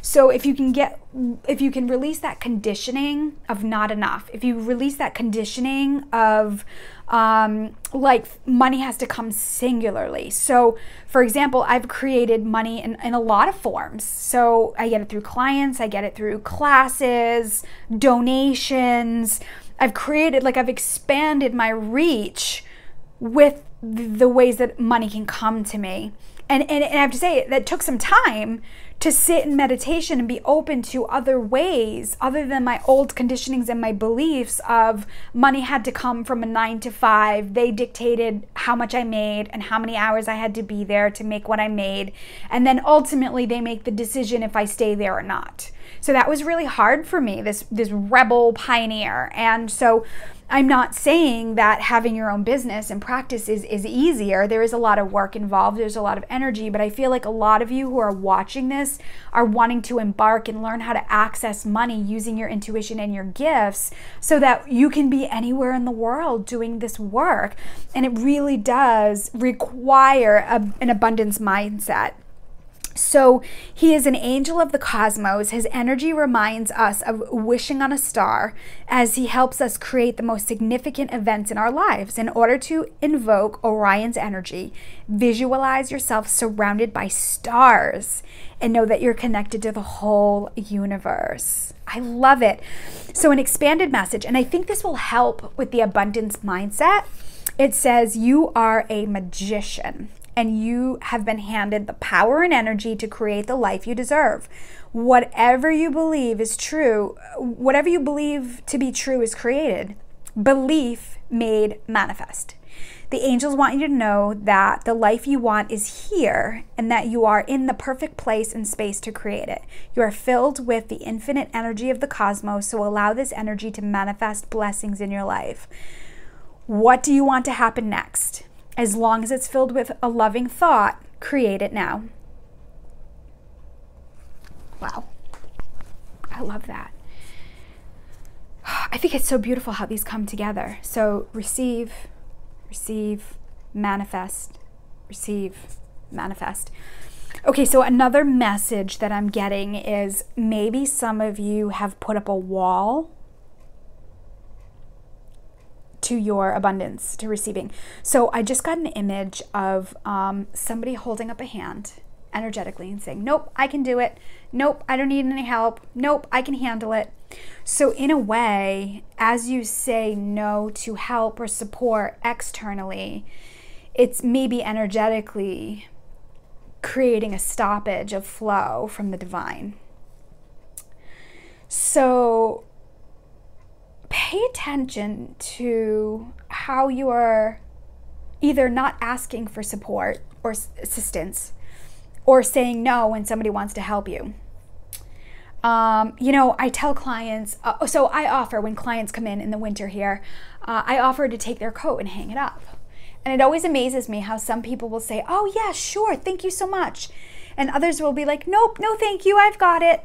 So if you can release that conditioning of not enough, if you release that conditioning of like money has to come singularly. So for example, I've created money in a lot of forms. So I get it through clients, I get it through classes, donations. I've expanded my reach with the ways that money can come to me. And I have to say that took some time to sit in meditation and be open to other ways other than my old conditionings and my beliefs of money had to come from a 9 to 5. They dictated how much I made and how many hours I had to be there to make what I made. And then ultimately they make the decision if I stay there or not. So that was really hard for me, this rebel pioneer. And so I'm not saying that having your own business and practice is easier. There is a lot of work involved. There's a lot of energy, but I feel like a lot of you who are watching this are wanting to embark and learn how to access money using your intuition and your gifts so that you can be anywhere in the world doing this work. And it really does require an abundance mindset. So he is an angel of the cosmos. His energy reminds us of wishing on a star as he helps us create the most significant events in our lives. In order to invoke Orion's energy, visualize yourself surrounded by stars and know that you're connected to the whole universe. I love it. So an expanded message, and I think this will help with the abundance mindset. It says, you are a magician, and you have been handed the power and energy to create the life you deserve. Whatever you believe is true, whatever you believe to be true is created. Belief made manifest. The angels want you to know that the life you want is here and that you are in the perfect place and space to create it. You are filled with the infinite energy of the cosmos, so allow this energy to manifest blessings in your life. What do you want to happen next? As long as it's filled with a loving thought, create it now. Wow. I love that. I think it's so beautiful how these come together. So receive, manifest, receive, manifest. Okay, so another message that I'm getting is maybe some of you have put up a wall to your abundance, to receiving. So I just got an image of somebody holding up a hand energetically and saying, nope, I can do it. Nope, I don't need any help. Nope, I can handle it. So in a way, as you say no to help or support externally, it's maybe energetically creating a stoppage of flow from the divine. So pay attention to how you are either not asking for support or assistance or saying no when somebody wants to help you. You know, I tell clients, so I offer when clients come in the winter here, I offer to take their coat and hang it up. And it always amazes me how some people will say, oh yeah, sure, thank you so much. And others will be like, nope, no thank you, I've got it.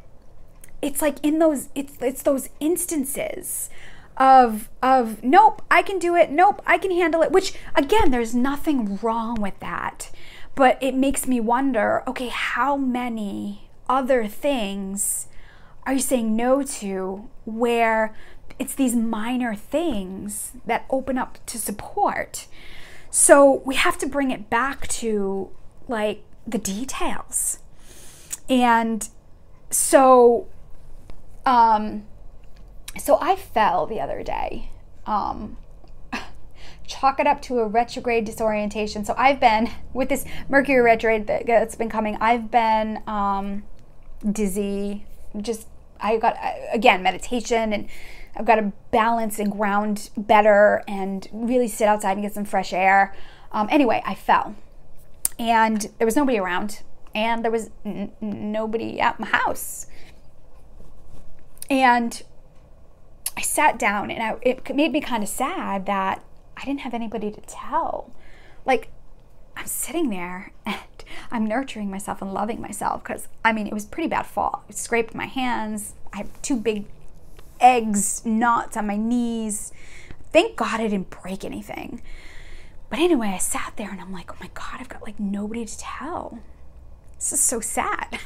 It's like in those, it's those instances of nope, I can do it, nope, I can handle it, which again, there's nothing wrong with that. But it makes me wonder, okay, how many other things are you saying no to where it's these minor things that open up to support? So we have to bring it back to like the details. And so I fell the other day. Chalk it up to a retrograde disorientation. So I've been, with this Mercury retrograde that's been coming, I've been dizzy. I got, again, meditation, and I've got to balance and ground better and really sit outside and get some fresh air. Anyway, I fell. And there was nobody around. And there was nobody at my house. And I sat down, and it made me kind of sad that I didn't have anybody to tell. Like, I'm sitting there and I'm nurturing myself and loving myself because, I mean, it was a pretty bad fall. It scraped my hands. I have 2 big eggs, knots on my knees. Thank God I didn't break anything. But anyway, I sat there and I'm like, oh my God, I've got like nobody to tell. This is so sad.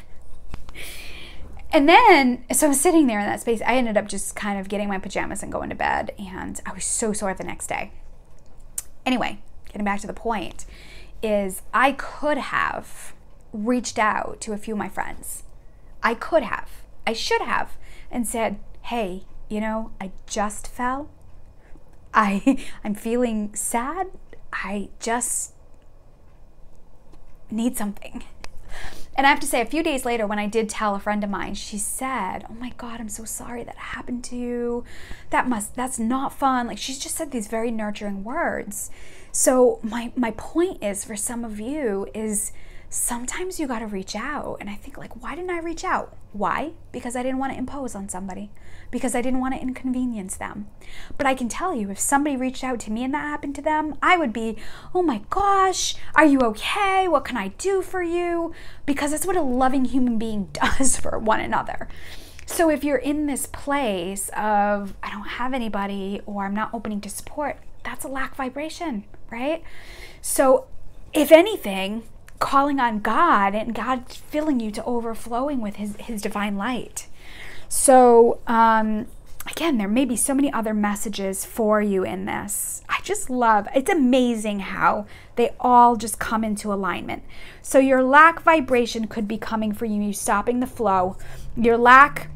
And then, so I'm sitting there in that space. I ended up just kind of getting my pajamas and going to bed. And I was so sore the next day. Anyway, getting back to the point is I could have reached out to a few of my friends. I could have. I should have. And said, hey, you know, I just fell. I'm feeling sad. I just need something. And I have to say, a few days later, when I did tell a friend of mine, she said, oh my God, I'm so sorry that happened to you. That's not fun. Like, she's just said these very nurturing words. So my point is, for some of you, is sometimes you got to reach out. And I think, like, why didn't I reach out? Why? Because I didn't want to impose on somebody. Because I didn't want to inconvenience them. But I can tell you, if somebody reached out to me and that happened to them, I would be, oh my gosh, are you okay? What can I do for you? Because that's what a loving human being does for one another. So if you're in this place of, I don't have anybody, or I'm not opening to support, that's a lack vibration, right? So if anything, calling on God and God filling you to overflowing with his divine light. So, again, there may be so many other messages for you in this. I just love, it's amazing how they all just come into alignment. So your lack vibration could be coming for you stopping the flow. The lack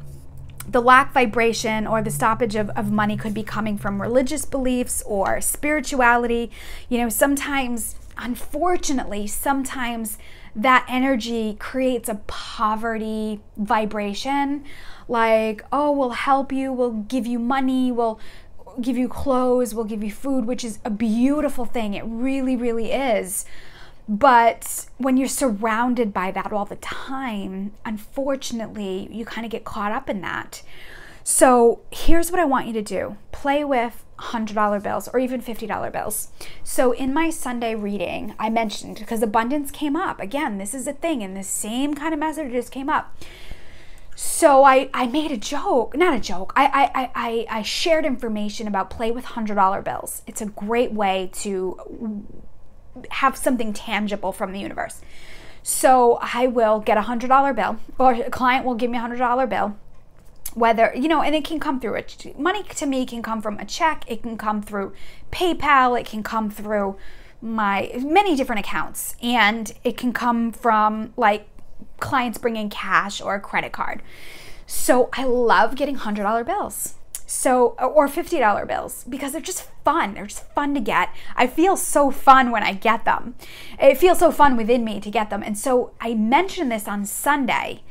vibration or the stoppage of money could be coming from religious beliefs or spirituality. You know, sometimes, unfortunately, sometimes that energy creates a poverty vibration. Like, oh, we'll help you, we'll give you money, we'll give you clothes, we'll give you food, which is a beautiful thing. It really, really is. But when you're surrounded by that all the time, unfortunately, you kind of get caught up in that. So here's what I want you to do. Play with $100 bills or even $50 bills. So in my Sunday reading, I mentioned, because abundance came up. Again, this is a thing, and the same kind of messages came up. So I made a joke, not a joke, I shared information about play with $100 bills. It's a great way to have something tangible from the universe. So I will get a $100 bill, or a client will give me a $100 bill, whether, you know, and it can come through, money to me can come from a check, it can come through PayPal, it can come through my many different accounts, and it can come from, like, clients bring in cash or a credit card. So I love getting $100 bills. So, or $50 bills, because they're just fun. They're just fun to get. I feel so fun when I get them. It feels so fun within me to get them. And so I mentioned this on Sunday,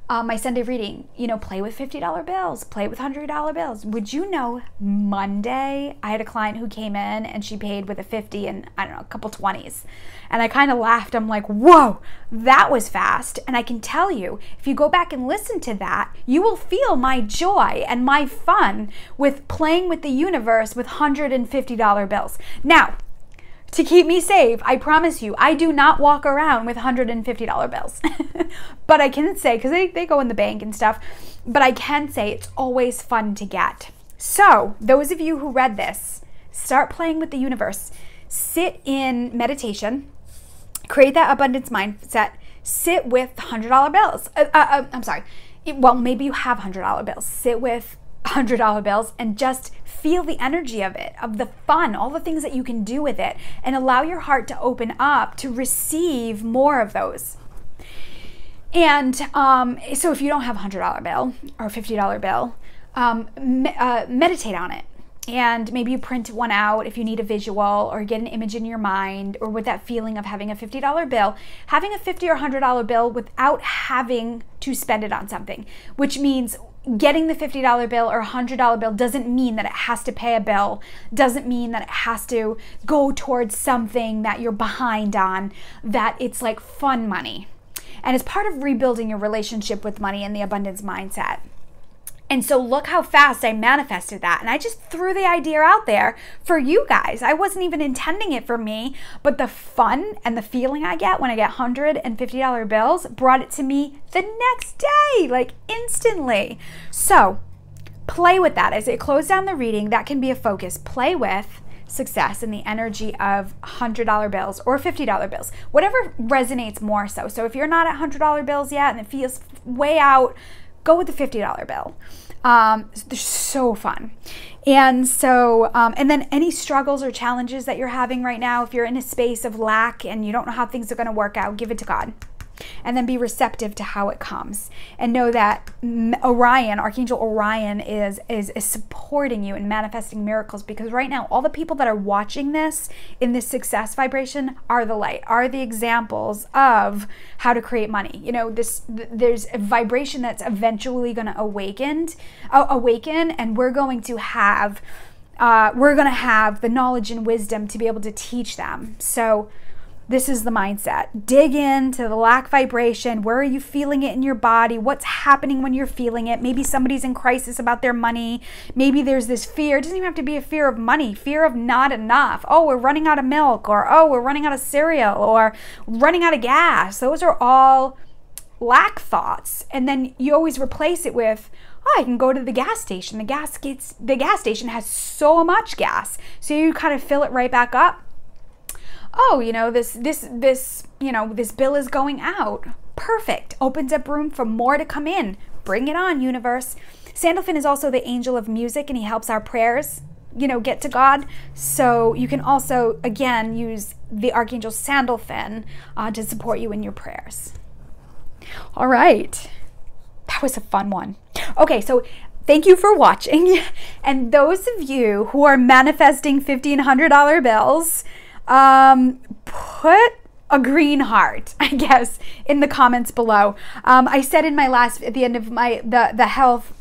my Sunday reading, you know, play with $50 bills, play with $100 bills. Would you know, Monday, I had a client who came in and she paid with a 50 and, I don't know, a couple 20s. And I kind of laughed. I'm like, whoa, that was fast. And I can tell you, if you go back and listen to that, you will feel my joy and my fun with playing with the universe with $150 bills. Now, to keep me safe, I promise you, I do not walk around with $150 bills. But I can say, because they go in the bank and stuff, but I can say it's always fun to get. So those of you who read this, start playing with the universe. Sit in meditation. Create that abundance mindset. Sit with $100 bills. I'm sorry. Well, maybe you have $100 bills. Sit with $100 bills and just feel the energy of it, of the fun, all the things that you can do with it, and allow your heart to open up to receive more of those. And so if you don't have a $100 bill or a $50 bill, meditate on it. And maybe you print one out if you need a visual, or get an image in your mind, or with that feeling of having a $50 bill, having a $50 or $100 bill without having to spend it on something, which means getting the $50 bill or $100 bill doesn't mean that it has to pay a bill, doesn't mean that it has to go towards something that you're behind on, that it's like fun money. And it's part of rebuilding your relationship with money and the abundance mindset. And so look how fast I manifested that. And I just threw the idea out there for you guys. I wasn't even intending it for me, but the fun and the feeling I get when I get $150 bills brought it to me the next day, like instantly. So play with that. As I close down the reading, that can be a focus. Play with success and the energy of $100 bills or $50 bills, whatever resonates more so. So if you're not at $100 bills yet and it feels way out, go with the $50 bill. They're so fun. And so, and then any struggles or challenges that you're having right now, if you're in a space of lack and you don't know how things are going to work out, give it to God. And then be receptive to how it comes. And know that Orion, Archangel Orion, is supporting you in manifesting miracles, because right now, all the people that are watching this in this success vibration are the light, are the examples of how to create money. You know, there's a vibration that's eventually going to awaken, and we're going to have the knowledge and wisdom to be able to teach them. So this is the mindset. Dig into the lack vibration. Where are you feeling it in your body? What's happening when you're feeling it? Maybe somebody's in crisis about their money. Maybe there's this fear. It doesn't even have to be a fear of money. Fear of not enough. Oh, we're running out of milk. Or, oh, we're running out of cereal. Or running out of gas. Those are all lack thoughts. And then you always replace it with, oh, I can go to the gas station. The gas station has so much gas. So you kind of fill it right back up. Oh, you know, this bill is going out. Perfect. Opens up room for more to come in. Bring it on, universe. Sandalphon is also the angel of music, and he helps our prayers, you know, get to God. So you can also, again, use the Archangel Sandalphon to support you in your prayers. All right. That was a fun one. Okay, so thank you for watching. And those of you who are manifesting $50 and $100 bills, put a green heart, I guess, in the comments below. I said in my last, at the end of the health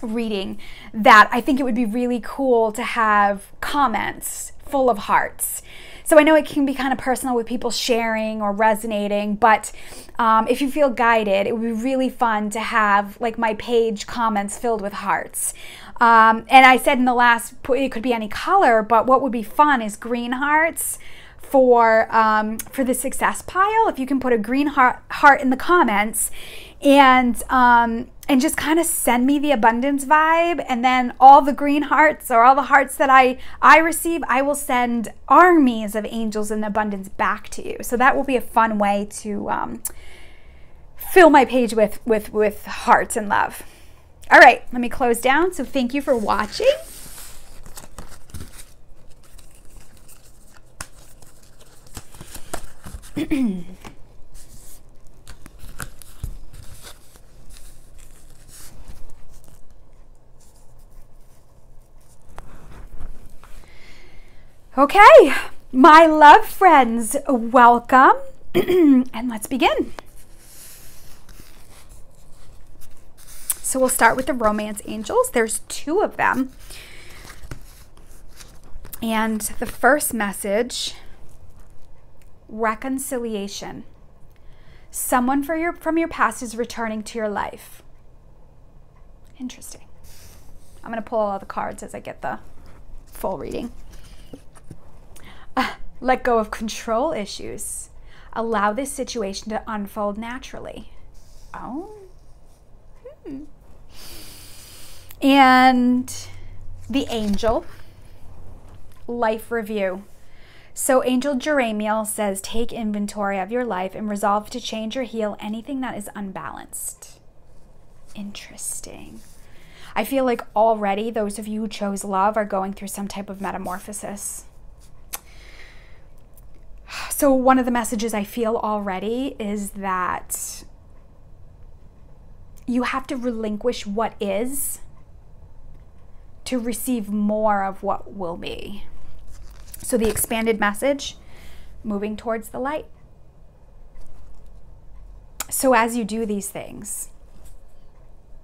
reading, that I think it would be really cool to have comments full of hearts. So I know it can be kind of personal with people sharing or resonating, but if you feel guided, it would be really fun to have like my page comments filled with hearts. And I said in the last, it could be any color, but what would be fun is green hearts for the success pile. If you can put a green heart in the comments, and just kind of send me the abundance vibe, and then all the green hearts, or all the hearts that I receive, I will send armies of angels in abundance back to you. So that will be a fun way to fill my page with hearts and love. All right, let me close down. So thank you for watching. Okay, my love friends, welcome, and let's begin. So we'll start with the romance angels. There's 2 of them. And the first message, reconciliation. Someone from your past is returning to your life. Interesting. I'm going to pull all the cards as I get the full reading. Let go of control issues. Allow this situation to unfold naturally. Oh. And the angel, life review. So Angel Jeremiel says, take inventory of your life and resolve to change or heal anything that is unbalanced. Interesting. I feel like already those of you who chose love are going through some type of metamorphosis. So one of the messages I feel already is that you have to relinquish what is to receive more of what will be. So the expanded message, moving towards the light. So as you do these things,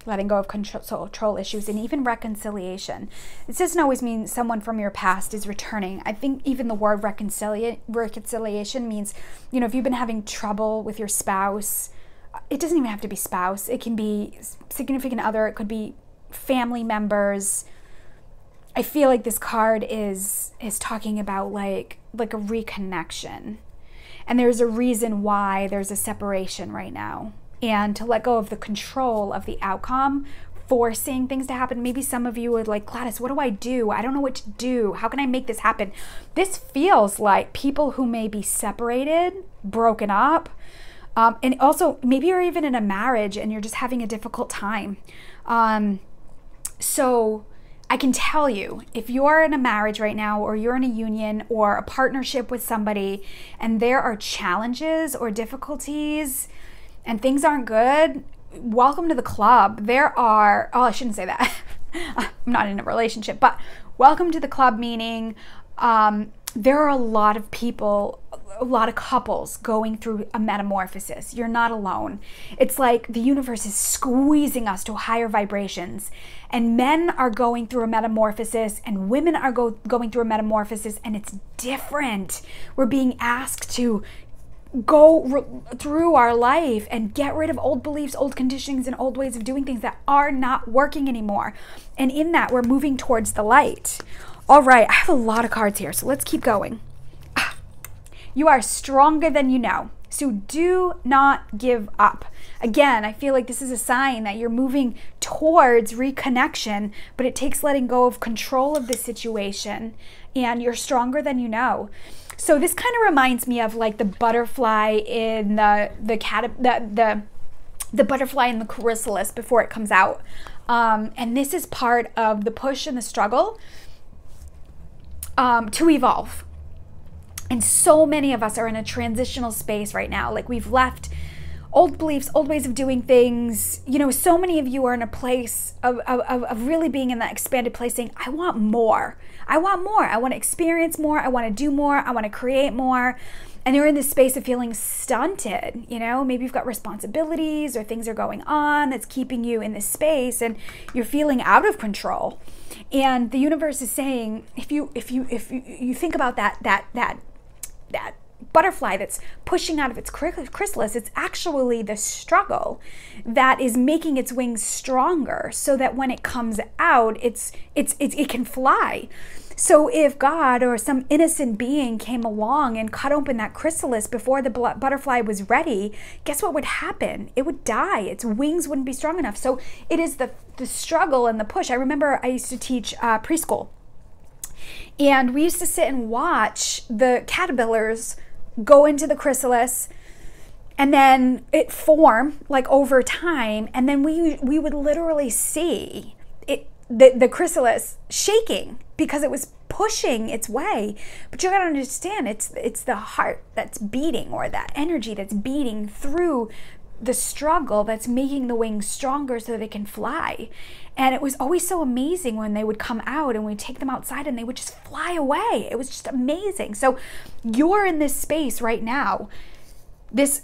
letting go of control issues, and even reconciliation. This doesn't always mean someone from your past is returning. I think even the word reconciliation means, you know, if you've been having trouble with your spouse, it doesn't even have to be spouse. It can be significant other. It could be family members. I feel like this card is talking about like a reconnection. And there's a reason why there's a separation right now. And to let go of the control of the outcome, forcing things to happen. Maybe some of you would like, Gladys, what do? I don't know what to do. How can I make this happen? This feels like people who may be separated, broken up, And also, maybe you're even in a marriage and you're just having a difficult time. So I can tell you, if you're in a marriage right now, or you're in a union or a partnership with somebody, and there are challenges or difficulties and things aren't good, welcome to the club. I shouldn't say that. I'm not in a relationship, but welcome to the club, meaning there are a lot of people, a lot of couples going through a metamorphosis. You're not alone. It's like the universe is squeezing us to higher vibrations, and men are going through a metamorphosis and women are going through a metamorphosis, and it's different. We're being asked to go through our life and get rid of old beliefs, old conditionings, and old ways of doing things that are not working anymore. And in that, we're moving towards the light. All right, I have a lot of cards here, so let's keep going. You are stronger than you know, so do not give up. Again, I feel like this is a sign that you're moving towards reconnection, but it takes letting go of control of the situation, and you're stronger than you know. So this kind of reminds me of like the butterfly in the butterfly in the chrysalis before it comes out. And this is part of the push and the struggle to evolve. And so many of us are in a transitional space right now. Like, we've left old beliefs, old ways of doing things. You know, so many of you are in a place of really being in that expanded place, saying, I want more. I want more. I want to experience more. I want to do more. I want to create more. And you're in this space of feeling stunted. You know, maybe you've got responsibilities or things are going on that's keeping you in this space, and you're feeling out of control. And the universe is saying, if you think about that butterfly that's pushing out of its chrysalis, it's actually the struggle that is making its wings stronger, so that when it comes out, it can fly. So if God or some innocent being came along and cut open that chrysalis before the butterfly was ready, guess what would happen? It would die. Its wings wouldn't be strong enough. So it is the struggle and the push. I remember I used to teach preschool, and we used to sit and watch the caterpillars go into the chrysalis, and then it form like over time, and then we would literally see the chrysalis shaking because it was pushing its way. But you gotta understand, it's the heart that's beating, or that energy that's beating through the struggle, that's making the wings stronger so that they can fly. And it was always so amazing when they would come out and we'd take them outside and they would just fly away. It was just amazing. So you're in this space right now, this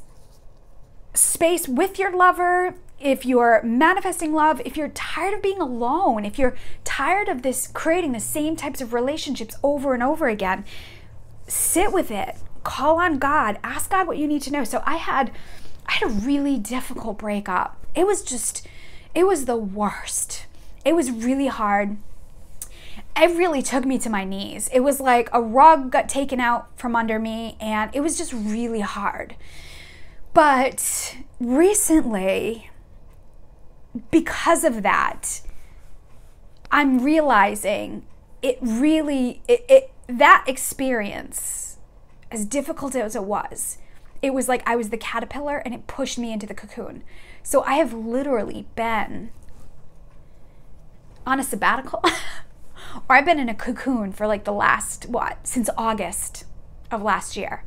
space with your lover. If you're manifesting love, if you're tired of being alone, if you're tired of this, creating the same types of relationships over and over again, sit with it. Call on God. Ask God what you need to know. So I had a really difficult breakup. It was the worst. It was really hard. It really took me to my knees. It was like a rug got taken out from under me, and it was just really hard. But recently, because of that, I'm realizing that experience, as difficult as it was like I was the caterpillar and it pushed me into the cocoon. So I have literally been on a sabbatical or I've been in a cocoon for like the last, since August of last year.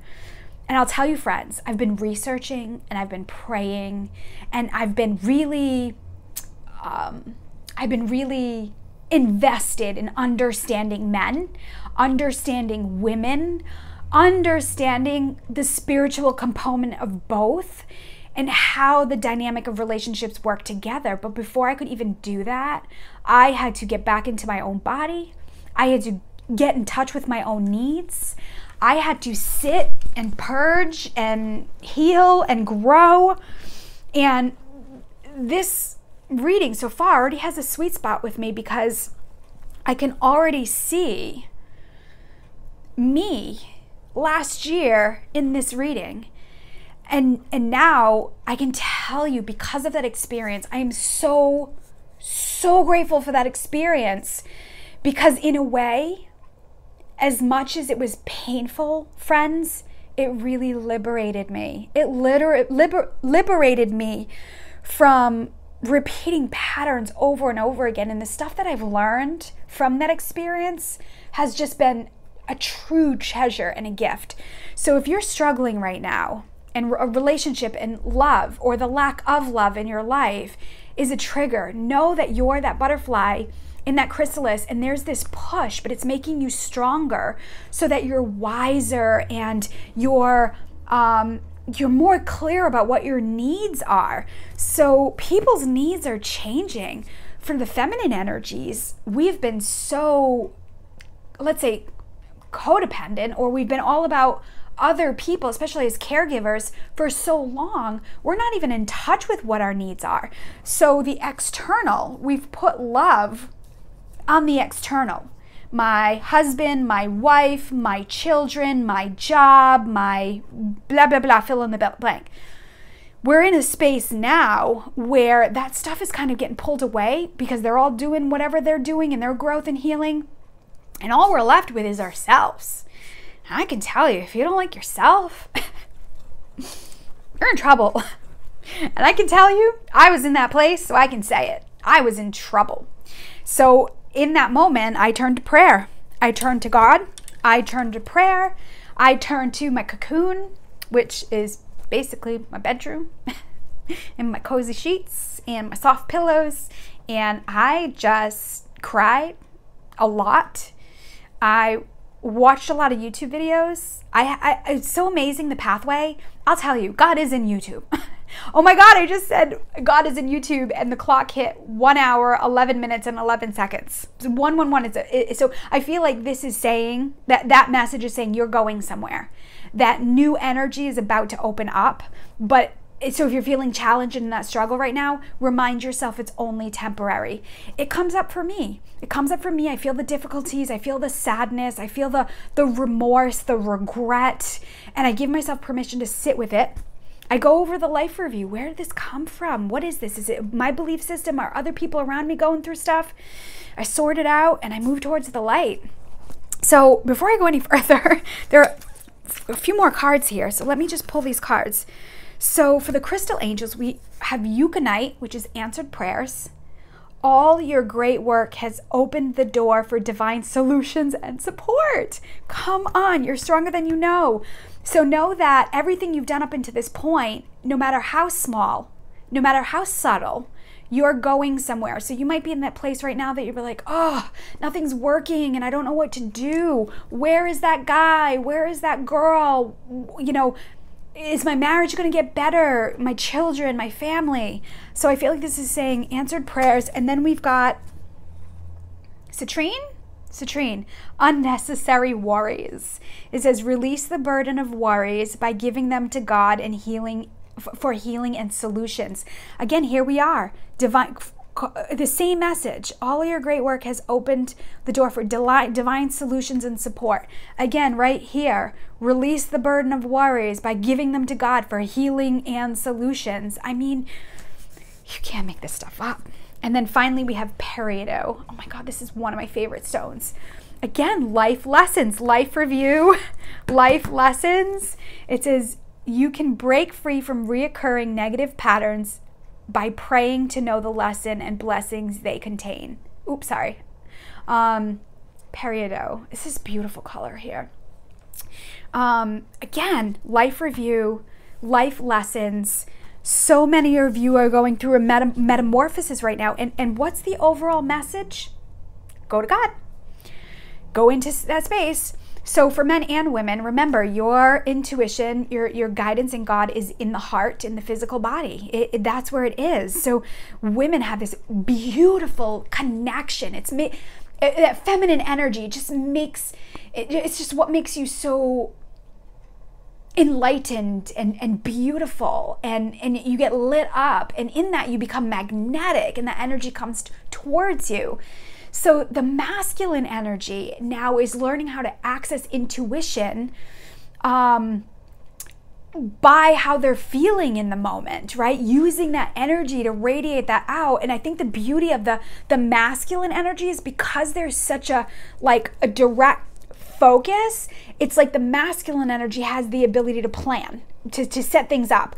And I'll tell you, friends, I've been researching and I've been praying, and I've been really invested in understanding men, understanding women, understanding the spiritual component of both, and how the dynamic of relationships work together. But before I could even do that, I had to get back into my own body. I had to get in touch with my own needs. I had to sit and purge and heal and grow. And this reading so far already has a sweet spot with me, because I can already see me last year in this reading. And now I can tell you, because of that experience, I am so grateful for that experience, because in a way, as much as it was painful, friends, it really liberated me. It liberated me from repeating patterns over and over again. And the stuff that I've learned from that experience has just been a true treasure and a gift. So if you're struggling right now, and a relationship and love, or the lack of love in your life is a trigger, know that you're that butterfly in that chrysalis, and there's this push, but it's making you stronger so that you're wiser and you're more clear about what your needs are. So people's needs are changing. For the feminine energies, we've been so, let's say, codependent, or we've been all about other people, especially as caregivers, for so long, we're not even in touch with what our needs are. So the external, we've put love on the external. My husband, my wife, my children, my job, my blah, blah, blah, fill in the blank. We're in a space now where that stuff is kind of getting pulled away because they're all doing whatever they're doing in their growth and healing. And all we're left with is ourselves. I can tell you, if you don't like yourself, you're in trouble. And I can tell you, I was in that place, so I can say it. I was in trouble. So in that moment, I turned to prayer. I turned to God. I turned to prayer. I turned to my cocoon, which is basically my bedroom, and my cozy sheets and my soft pillows. And I just cried a lot. I watched a lot of YouTube videos. It's so amazing, the pathway. I'll tell you, God is in YouTube. Oh my God, I just said God is in YouTube, and the clock hit 1 hour, 11 minutes, and 11 seconds. So 111 so I feel like this is saying, that message is saying you're going somewhere. That new energy is about to open up. But so if you're feeling challenged in that struggle right now, remind yourself it's only temporary. It comes up for me. It comes up for me. I feel the difficulties. I feel the sadness. I feel the remorse, the regret. And I give myself permission to sit with it. I go over the life review. Where did this come from? What is this? Is it my belief system? Are other people around me going through stuff? I sort it out and I move towards the light. So before I go any further, there are a few more cards here. So let me just pull these cards. So for the crystal angels, we have Euconite, which is answered prayers. All your great work has opened the door for divine solutions and support. Come on, you're stronger than you know. So know that everything you've done up until this point, no matter how small, no matter how subtle, you're going somewhere. So you might be in that place right now that you're like, oh, nothing's working and I don't know what to do. Where is that guy? Where is that girl? You know, is my marriage going to get better? My children, my family. So I feel like this is saying answered prayers. And then we've got citrine, unnecessary worries. It says release the burden of worries by giving them to God and healing, for healing and solutions. Again, here we are. The same message. All your great work has opened the door for divine solutions and support. Again, right here, release the burden of worries by giving them to God for healing and solutions. I mean, you can't make this stuff up. And then finally, we have peridot. Oh my God, this is one of my favorite stones. Again, life lessons, life review, life lessons. It says you can break free from reoccurring negative patterns by praying to know the lesson and blessings they contain. Oops, sorry. Peridot. This is beautiful color here. Again, life review, life lessons. So many of you are going through a metamorphosis right now. And what's the overall message? Go to God. Go into that space. So for men and women, remember your intuition, your guidance in God is in the heart, in the physical body. That's where it is. So women have this beautiful connection. That feminine energy just makes, it's just what makes you so enlightened and beautiful, and you get lit up, and in that you become magnetic, and that energy comes towards you. So the masculine energy now is learning how to access intuition by how they're feeling in the moment, right? Using that energy to radiate that out. And I think the beauty of the masculine energy is because there's such a direct focus, it's like the masculine energy has the ability to plan, to set things up.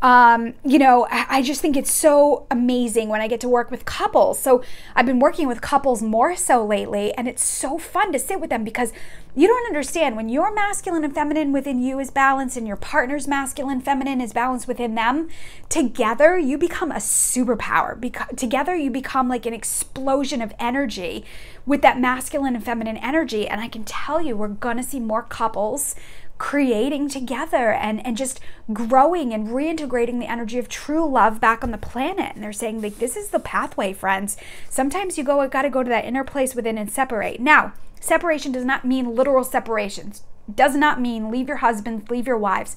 You know, I just think it's so amazing when I get to work with couples. So I've been working with couples more so lately, and it's so fun to sit with them because you don't understand when your masculine and feminine within you is balanced and your partner's masculine feminine is balanced within them. Together, you become a superpower. Together, you become like an explosion of energy with that masculine and feminine energy. And I can tell you, we're going to see more couples creating together and just growing and reintegrating the energy of true love back on the planet. And they're saying, like, this is the pathway, friends. Sometimes you got to go to that inner place within and separate. Now, separation does not mean literal separations. Does not mean leave your husbands, leave your wives.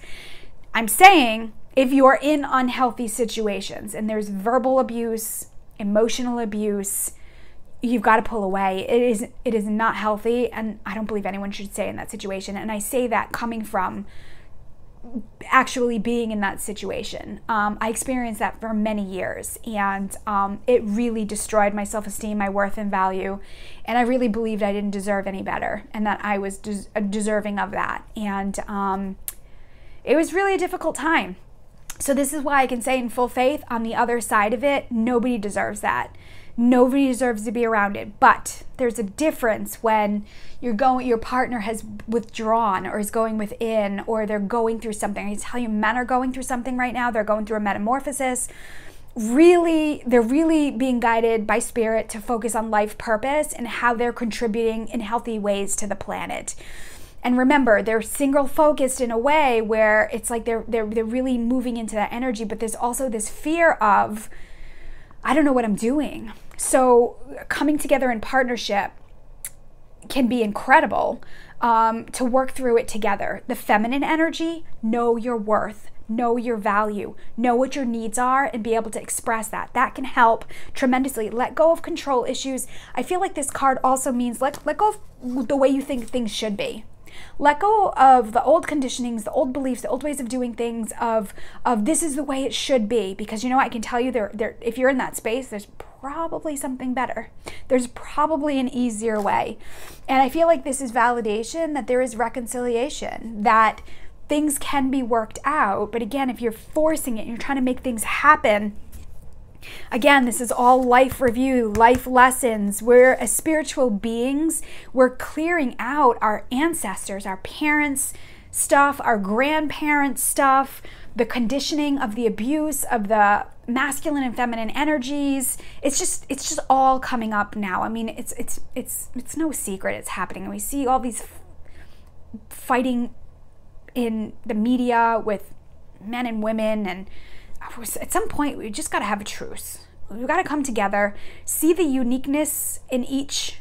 I'm saying if you're in unhealthy situations and there's verbal abuse, emotional abuse, you've got to pull away. It is not healthy, and I don't believe anyone should stay in that situation. And I say that coming from actually being in that situation. I experienced that for many years, and it really destroyed my self-esteem, my worth and value, and I really believed I didn't deserve any better and that I was deserving of that. And it was really a difficult time. So this is why I can say in full faith, on the other side of it, nobody deserves that. Nobody deserves to be around it. But there's a difference when your partner has withdrawn or is going within, or they're going through something. I tell you, men are going through something right now. They're going through a metamorphosis. They're really being guided by spirit to focus on life purpose and how they're contributing in healthy ways to the planet. And remember, they're single focused in a way where it's like they're really moving into that energy, but there's also this fear of, I don't know what I'm doing. So coming together in partnership can be incredible, to work through it together. The feminine energy, know your worth, know your value, know what your needs are, and be able to express that. That can help tremendously. Let go of control issues. I feel like this card also means let go of the way you think things should be. Let go of the old conditionings, the old beliefs, the old ways of doing things, of this is the way it should be. Because you know, I can tell you, if you're in that space, there's probably something better. There's probably an easier way. And I feel like this is validation that there is reconciliation, that things can be worked out. But again, if you're forcing it and you're trying to make things happen, again, this is all life review, life lessons. We're as spiritual beings, we're clearing out our ancestors, our parents' stuff, our grandparents' stuff, the conditioning of the abuse of the masculine and feminine energies. It's just all coming up now. I mean, it's no secret it's happening. And we see all these fighting in the media with men and women, and at some point, we just got to have a truce. We've got to come together, see the uniqueness in each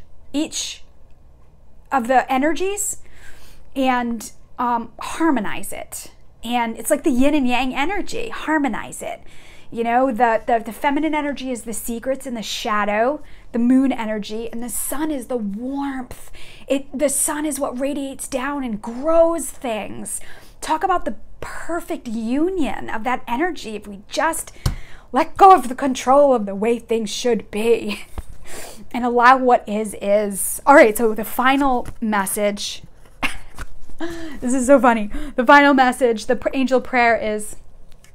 of the energies, and harmonize it. And it's like the yin and yang energy. Harmonize it. You know, the feminine energy is the secrets and the shadow, the moon energy, and the sun is the warmth. The sun is what radiates down and grows things. Talk about the perfect union of that energy if we just let go of the control of the way things should be and allow what is. All right, so the final message. This is so funny. The final message, the angel prayer is,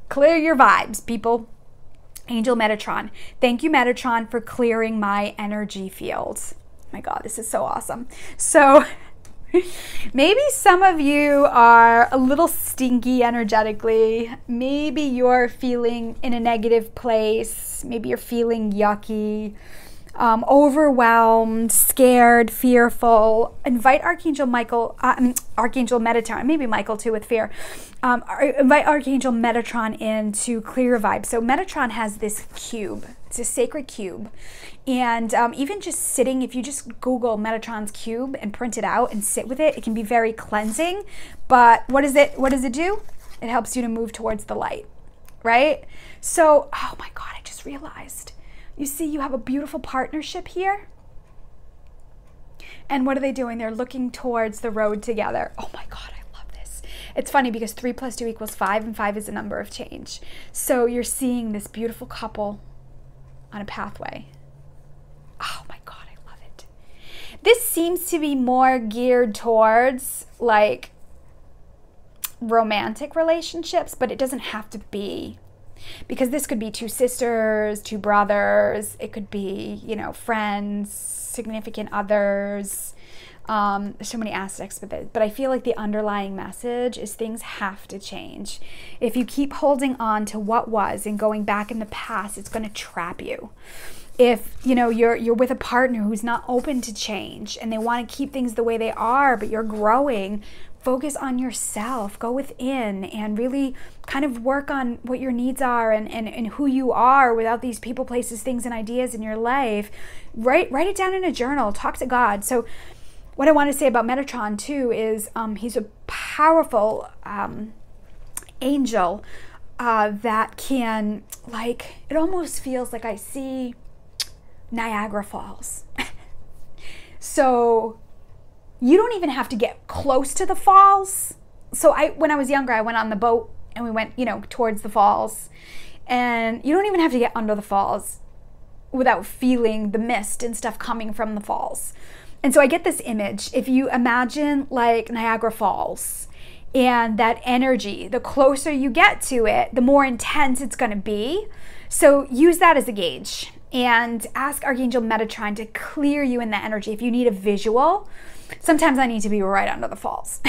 clear your vibes, people. Angel Metatron. Thank you, Metatron, for clearing my energy field. My God, this is so awesome. So maybe some of you are a little stinky energetically. Maybe you're feeling in a negative place. Maybe you're feeling yucky, overwhelmed, scared, fearful. Invite Archangel Archangel Metatron, maybe Michael too with fear. Invite Archangel Metatron in to clear your vibe. So Metatron has this cube. It's a sacred cube. And even just sitting, if you just Google Metatron's cube and print it out and sit with it, it can be very cleansing. But what does it do? It helps you to move towards the light, right? So, oh my God, I just realized. You see, you have a beautiful partnership here. And what are they doing? They're looking towards the road together. Oh my God, I love this. It's funny because 3 + 2 = 5, and 5 is a number of change. So you're seeing this beautiful couple on a pathway. Oh my God, I love it. This seems to be more geared towards like romantic relationships, but it doesn't have to be, because this could be two sisters, two brothers, it could be, you know, friends, significant others. There's so many aspects with it, but I feel like the underlying message is things have to change. If you keep holding on to what was and going back in the past, it's going to trap you. If, you know, you're with a partner who's not open to change and they want to keep things the way they are, but you're growing, focus on yourself, go within and really kind of work on what your needs are and who you are without these people, places, things, and ideas in your life. Write it down in a journal, talk to God. So what I want to say about Metatron too is he's a powerful angel that can, like, it almost feels like I see Niagara Falls. So you don't even have to get close to the falls. So when I was younger, I went on the boat and we went, you know, towards the falls. And you don't even have to get under the falls without feeling the mist and stuff coming from the falls. And so I get this image. If you imagine like Niagara Falls and that energy, the closer you get to it, the more intense it's going to be. So use that as a gauge and ask Archangel Metatron to clear you in that energy. If you need a visual, sometimes I need to be right under the falls.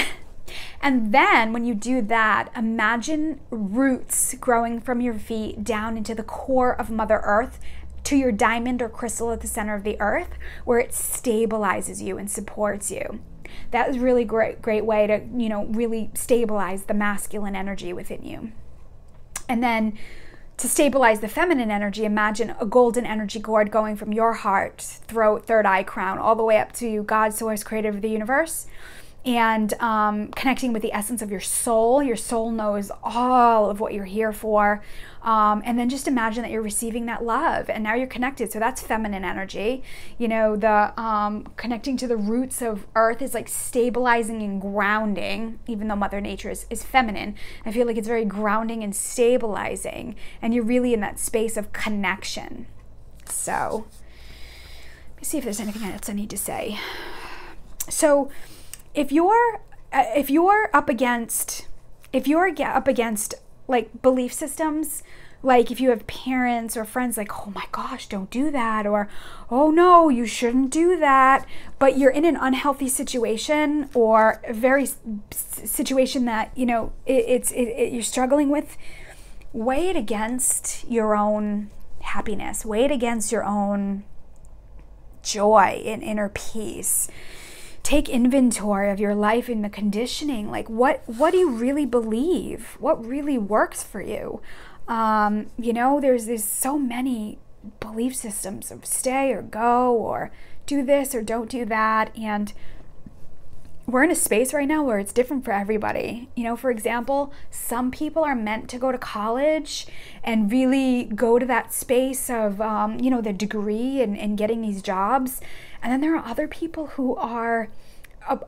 And then when you do that, imagine roots growing from your feet down into the core of Mother Earth, to your diamond or crystal at the center of the earth, where it stabilizes you and supports you. That is really great way to, you know, really stabilize the masculine energy within you. And then to stabilize the feminine energy, imagine a golden energy cord going from your heart, throat, third eye, crown, all the way up to God, source, creator of the universe, and connecting with the essence of your soul. Your soul knows all of what you're here for. And then just imagine that you're receiving that love and now you're connected. So that's feminine energy. You know, the connecting to the roots of earth is like stabilizing and grounding, even though Mother Nature is feminine. I feel like it's very grounding and stabilizing, and you're really in that space of connection. So let me see if there's anything else I need to say. So if you're up against like belief systems, like if you have parents or friends like, oh my gosh, don't do that, or oh no, you shouldn't do that, but you're in an unhealthy situation or a very situation that, you know, you're struggling with, weigh it against your own happiness, weigh it against your own joy and inner peace. Take inventory of your life and the conditioning. Like, what do you really believe? What really works for you? You know, there's so many belief systems of stay or go, or do this or don't do that. And we're in a space right now where it's different for everybody. You know, for example, some people are meant to go to college and really go to that space of, you know, the degree and getting these jobs. And then there are other people who are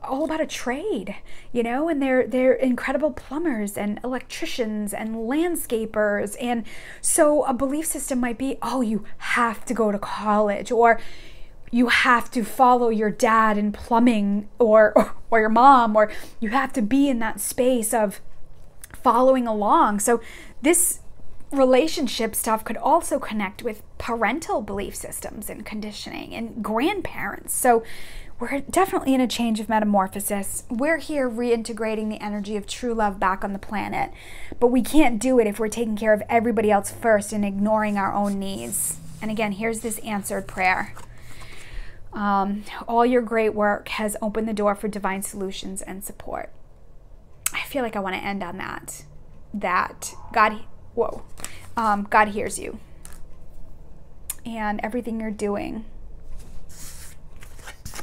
all about a trade, you know, and they're incredible plumbers and electricians and landscapers. And so a belief system might be, oh, you have to go to college, or you have to follow your dad in plumbing, or your mom, or you have to be in that space of following along. So this relationship stuff could also connect with parental belief systems and conditioning and grandparents. So we're definitely in a change of metamorphosis. We're here reintegrating the energy of true love back on the planet, but we can't do it if we're taking care of everybody else first and ignoring our own needs. And again, here's this answered prayer. All your great work has opened the door for divine solutions and support. I feel like I want to end on that. That God hears you. And everything you're doing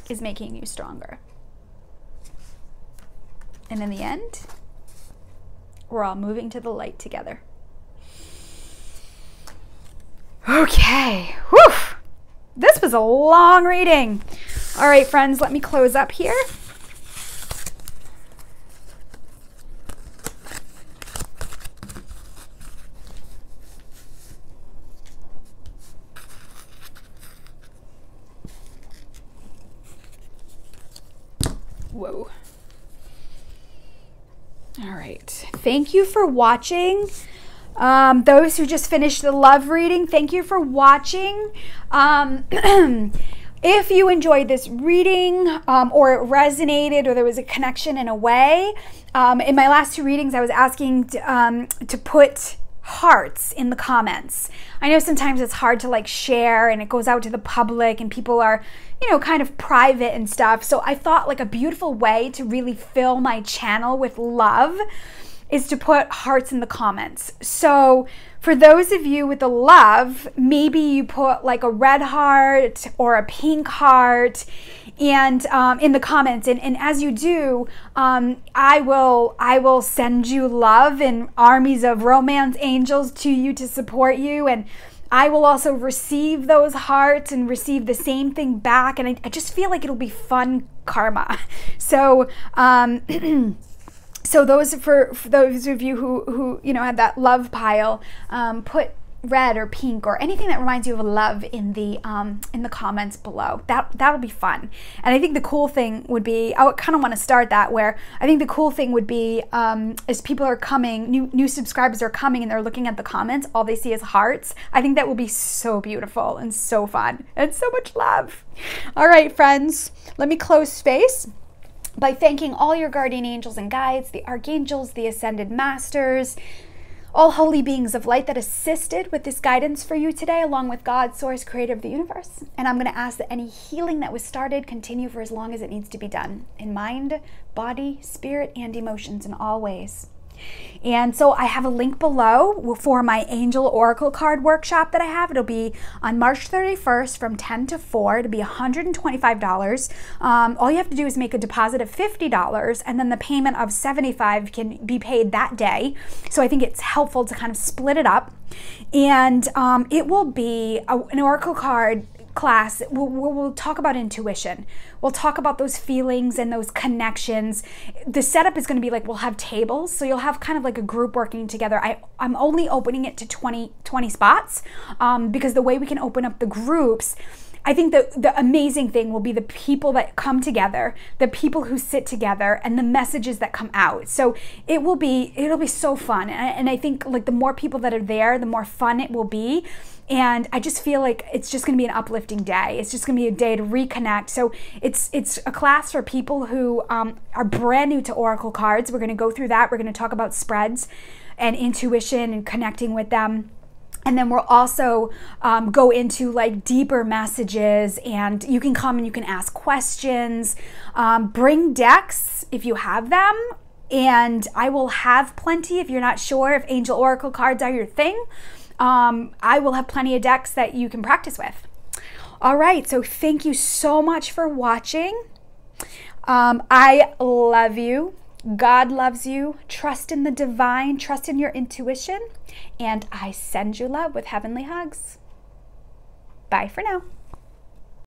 is making you stronger. And in the end, we're all moving to the light together. Okay. Whew. This was a long reading. All right, friends, let me close up here. Whoa. All right. Thank you for watching. Those who just finished the love reading, thank you for watching. If you enjoyed this reading or it resonated or there was a connection in a way, in my last 2 readings, I was asking to put hearts in the comments. I know sometimes it's hard to like share and it goes out to the public and people are, you know, kind of private and stuff. So I thought like a beautiful way to really fill my channel with love is to put hearts in the comments. So for those of you with the love, maybe you put like a red heart or a pink heart and in the comments, and as you do, I will send you love and armies of romance angels to you to support you, and I will also receive those hearts and receive the same thing back, and I just feel like it'll be fun karma. So so those for those of you who you know had that love pile, put red or pink or anything that reminds you of love in the comments below. That'll be fun. And I think the cool thing would be, I kind of want to start that, where I think the cool thing would be as people are coming, new subscribers are coming and they're looking at the comments, all they see is hearts. I think that will be so beautiful and so fun and so much love. All right, friends, let me close space by thanking all your guardian angels and guides, the archangels, the ascended masters, all holy beings of light that assisted with this guidance for you today, along with God, source, creator of the universe. And I'm going to ask that any healing that was started continue for as long as it needs to be done, in mind, body, spirit, and emotions in all ways. And so I have a link below for my Angel Oracle card workshop that I have. It'll be on March 31st from 10 to 4. It'll be $125. All you have to do is make a deposit of $50, and then the payment of $75 can be paid that day. So I think it's helpful to kind of split it up. And it will be an Oracle card class. We'll talk about intuition. We'll talk about those feelings and those connections. The setup is going to be like, we'll have tables, so you'll have kind of like a group working together. I'm only opening it to 20 spots because the way we can open up the groups, I think the amazing thing will be the people that come together, the people who sit together, and the messages that come out. So it'll be so fun, and I think like the more people that are there, the more fun it will be. And I just feel like it's just going to be an uplifting day. It's just going to be a day to reconnect. So it's a class for people who are brand new to Oracle cards. We're going to go through that. We're going to talk about spreads and intuition and connecting with them. And then we'll also go into like deeper messages, and you can come and you can ask questions. Bring decks if you have them, and I will have plenty if you're not sure if Angel Oracle cards are your thing. I will have plenty of decks that you can practice with. All right, so thank you so much for watching. I love you. God loves you. Trust in the divine, trust in your intuition, and I send you love with heavenly hugs. Bye for now.